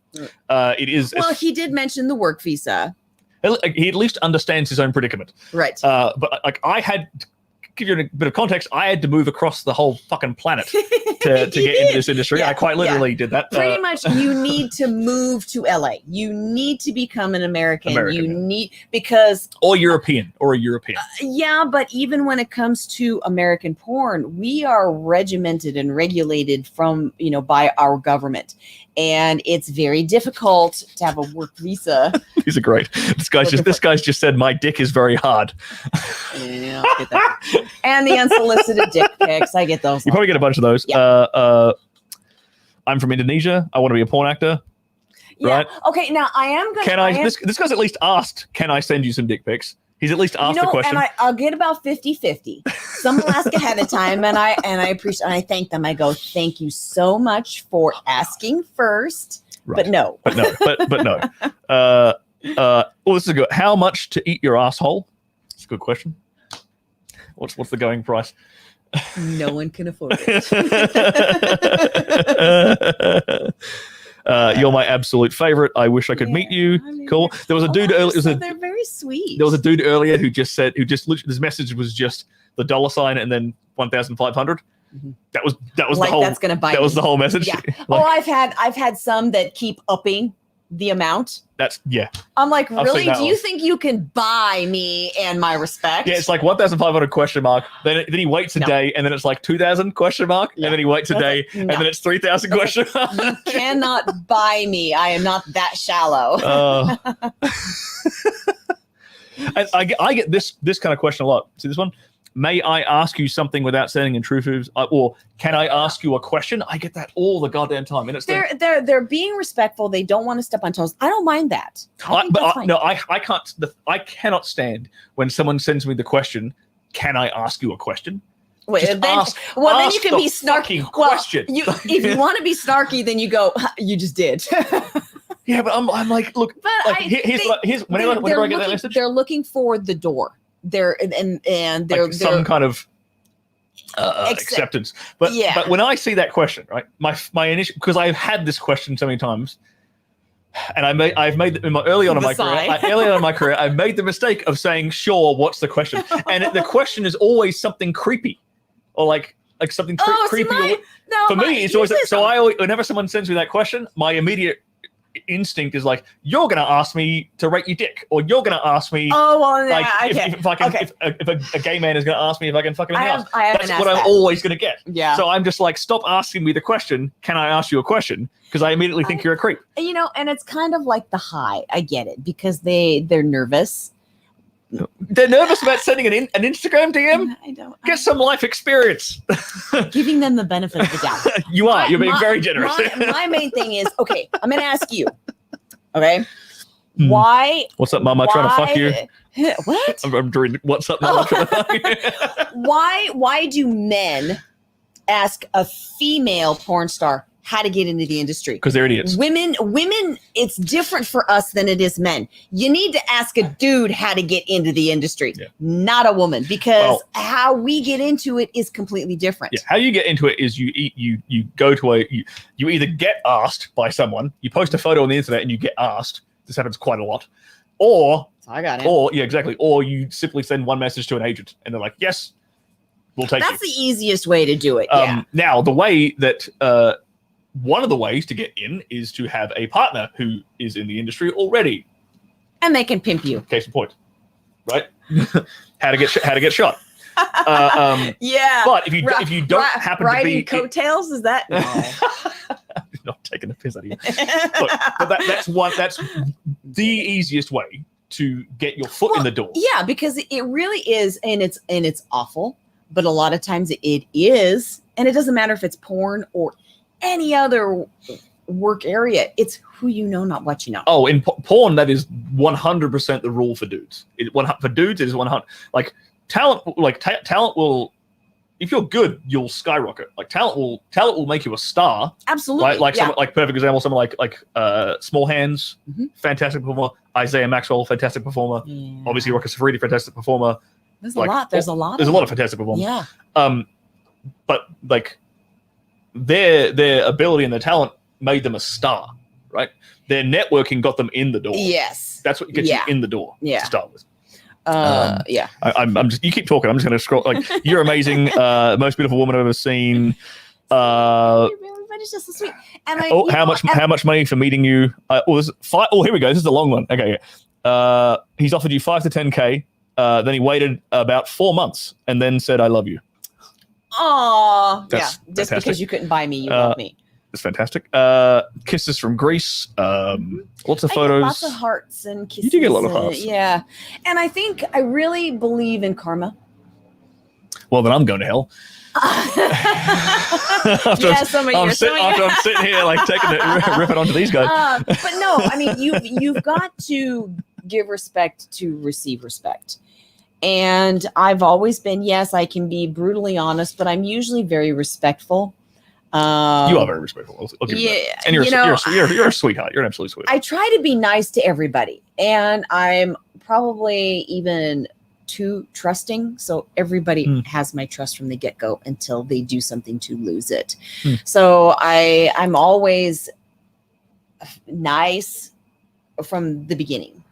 It is. Well, he did mention the work visa. He at least understands his own predicament. Right. But like I had. Give you a bit of context, I had to move across the whole fucking planet to get into this industry. I quite literally did that. Pretty much, you need to move to LA. You need to become an American. You need, because... Or European. Yeah, but even when it comes to American porn, we are regimented and regulated from, by our government. And it's very difficult to have a work visa. These are great. This guy's just said, my dick is very hard. Yeah, I get that. And the unsolicited dick pics. I get those. You probably get a bunch of those. Yeah. I'm from Indonesia. I want to be a porn actor. Yeah. Right? Okay, now I am going to... This guy's at least asked, can I send you some dick pics? He's at least asked the question. And I'll get about 50-50. Some will ask ahead of time, and I appreciate, and I thank them. I go, thank you so much for asking first, right. But no. But no. Well, this is good. How much to eat your asshole? It's a good question. What's the going price? No one can afford it. You're my absolute favorite. I wish I could meet you. Cool. There was a dude earlier. They're very sweet. There was a dude earlier who just literally, this message was just the $sign and then 1,500. Mm-hmm. That was like the whole. That's gonna bite. That was the whole message. Yeah. I've had some that keep upping the amount. I'm like, really? Do you think you can buy me and my respect? Yeah, it's like 1,500 question mark. Then he waits a day, and then it's like 2,000 question mark, and then he waits a day, and then it's 3,000 question mark. You cannot buy me. I am not that shallow. And I get this kind of question a lot. See this one? May I ask you something without sending intrusive? Or can I ask you a question? I get that all the goddamn time. And it's they're being respectful. They don't want to step on toes. I don't mind that. I cannot stand when someone sends me the question, can I ask you a question? Wait, then you can be snarky. Question. If you want to be snarky, then you go, you just did. Yeah, but I'm like, look, whenever I get that message, they're looking for the door. They're some kind of acceptance. But when I see that question, right, my initial, because I've had this question so many times, and I've made early on in my career, I've made the mistake of saying, sure, what's the question? And the question is always something creepy, or like something creepy. For me, it's always whenever someone sends me that question, my immediate instinct is like, you're gonna ask me to rate your dick, or you're gonna ask me if a gay man is gonna ask me if I can fuck him in the house. That's what I'm always gonna get. Yeah. So I'm just like, stop asking me the question, can I ask you a question? Because I immediately think you're a creep. And it's kind of like the high. I get it, because they're nervous. They're nervous about sending an Instagram DM? I don't. Get some life experience. Giving them the benefit of the doubt. You're being very generous. My main thing is, okay, I'm going to ask you, okay, why? What's up, mama? Trying to fuck you? What? I'm doing, what's up, mama? Trying to fuck you? Why do men ask a female porn star how to get into the industry? Because they're idiots. Women, it's different for us than it is men. You need to ask a dude how to get into the industry, not a woman, because how we get into it is completely different. Yeah, how you get into it is you go to you either get asked by someone, you post a photo on the internet and you get asked. This happens quite a lot. Or I got it. Or exactly. Or you simply send one message to an agent and they're like, yes, we'll take That's the easiest way to do it. Now the way that one of the ways to get in is to have a partner who is in the industry already, and they can pimp you. Case in point, right? how to get shot. Yeah, but if you don't happen to be coattails, is that? No. Not taking the piss out of you. But that's the easiest way to get your foot in the door. Yeah, because it really is, and it's awful, but a lot of times it is, and it doesn't matter if it's porn or any other work area. It's who you know, not what you know. Oh, in porn, that is 100% the rule for dudes. For dudes, it is 100. Like talent will, if you're good, you'll skyrocket. Like talent will make you a star. Absolutely. Right? Like someone, like perfect example, someone like Small Hands, fantastic performer. Isaiah Maxwell, fantastic performer. Yeah. Obviously, Rocco Safridi, fantastic performer. There's like, a lot. There's a lot. There's a lot of fantastic performers. Yeah. But like their ability and their talent made them a star, right? Their networking got them in the door. Yes. That's what gets you in the door to start with. Yeah. I'm just. You keep talking. I'm just going to scroll. Like, you're amazing. Most beautiful woman I've ever seen. Everybody's just so sweet. And how much money for meeting you? Here we go. This is a long one. Okay. He's offered you 5 to 10K. Then he waited about 4 months and then said, "I love you." Oh, yeah. Just fantastic. because you couldn't buy me, you love me. It's fantastic. Kisses from Greece. Lots of photos. Lots of hearts and kisses. You do get a lot of hearts. Yeah. And I think I really believe in karma. Well, then I'm going to hell. after I'm sitting here like taking it, ripping onto these guys. But no, I mean, you've got to give respect to receive respect. And I've always been, yes, I can be brutally honest, but I'm usually very respectful. You are very respectful. I'll give you that. And you're a sweetheart. You're an absolute sweetheart. I try to be nice to everybody, and I'm probably even too trusting. So everybody has my trust from the get-go until they do something to lose it. So I'm always nice from the beginning.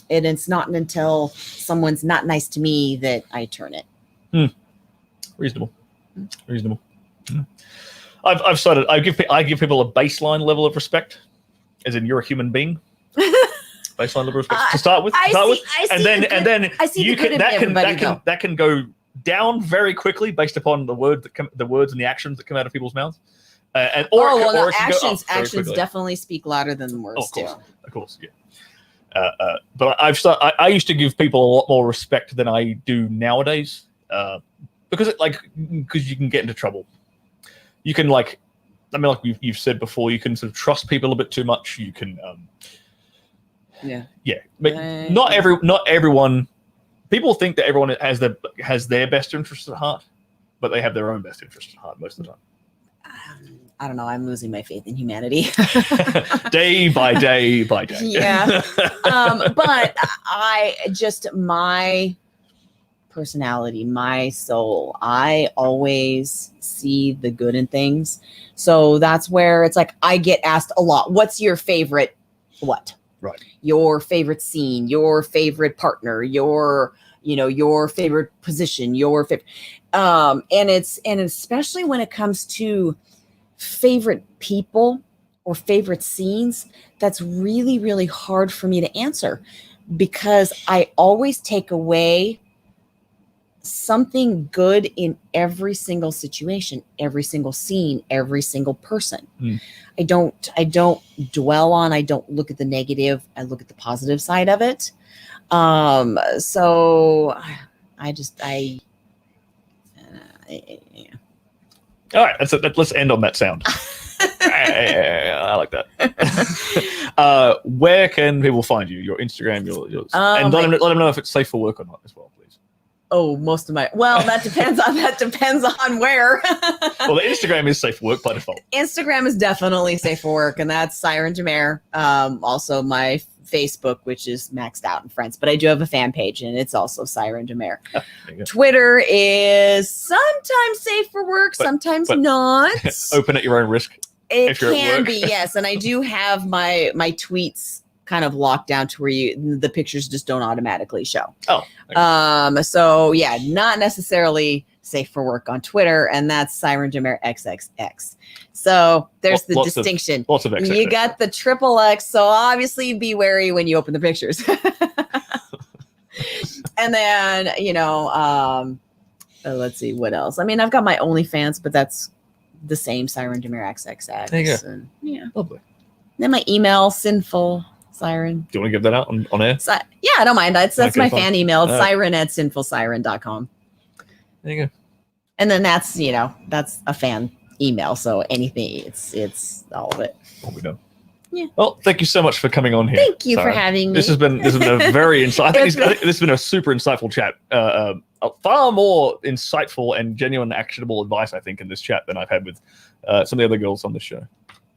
And it's not until someone's not nice to me that I turn it. Reasonable. I've started. I give people a baseline level of respect, as in you're a human being. Baseline level of respect to start with. And then you can that can go down very quickly based upon the words and the actions that come out of people's mouths. Actions definitely speak louder than the words too. Of course, yeah. But I used to give people a lot more respect than I do nowadays, because you can get into trouble. You can like you've said before, you can sort of trust people a bit too much. You can, But not everyone. People think that everyone has their best interest at heart, but they have their own best interest at heart most of the time. I don't know. I'm losing my faith in humanity. Day by day by day. Yeah. But my personality, my soul, I always see the good in things. So that's where it's like I get asked a lot, what's your favorite what? Right. Your favorite scene, your favorite partner, your favorite position, your favorite and especially when it comes to favorite people or favorite scenes, that's really, really hard for me to answer, because I always take away something good in every single situation, every single scene, every single person. I don't dwell on, I don't look at the negative, I look at the positive side of it. So All right, let's end on that sound. I like that. Where can people find you? Your Instagram, and let them know if it's safe for work or not as well, please. Oh, that depends on where. Well, the Instagram is safe for work by default. Instagram is definitely safe for work, and that's Syren De Mer. Also my Facebook, which is maxed out in friends, but I do have a fan page, and it's also Syren De Mer. Twitter is sometimes safe for work, sometimes not. Open at your own risk. It can be, yes. And I do have my tweets kind of locked down to where the pictures just don't automatically show. Oh. Okay. So yeah, not necessarily safe for work on Twitter, and that's Syren De Mer XXX. So there's the distinction. Lots of XXX. You got the triple X, so obviously be wary when you open the pictures. And then, let's see what else. I mean, I've got my OnlyFans, but that's the same, Syren De Mer XXX. There you go. And, yeah. Lovely. Then my email, Sinful Syren. Do you want to give that out on air? Yeah, I don't mind. That's my fan email. It's Syren@sinfulsyren.com. There you go. And then that's a fan email. So anything, it's all of it. What we done. Yeah. Well, thank you so much for coming on here. Thank you for having me. This has been a very insightful. I think this has been a super insightful chat. Far more insightful and genuine, actionable advice, I think, in this chat than I've had with some of the other girls on the show.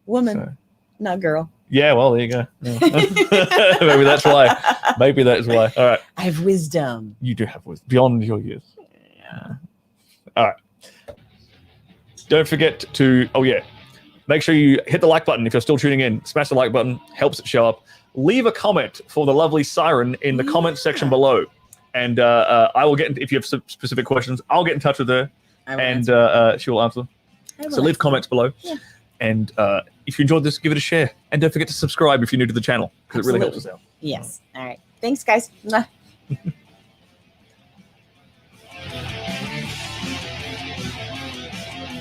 Woman. not girl. Yeah, well, there you go. Yeah. Maybe that's why. Maybe that is why. All right. I have wisdom. You do have wisdom beyond your years. Yeah. All right. Don't forget to, make sure you hit the like button if you're still tuning in. Smash the like button, helps it show up. Leave a comment for the lovely Syren in the comment section below. And I will get, if you have some specific questions, I'll get in touch with her and she will answer them. So leave comments below. Yeah. And if you enjoyed this, give it a share. And don't forget to subscribe if you're new to the channel, because it really helps us out. Yes. All right. Thanks, guys.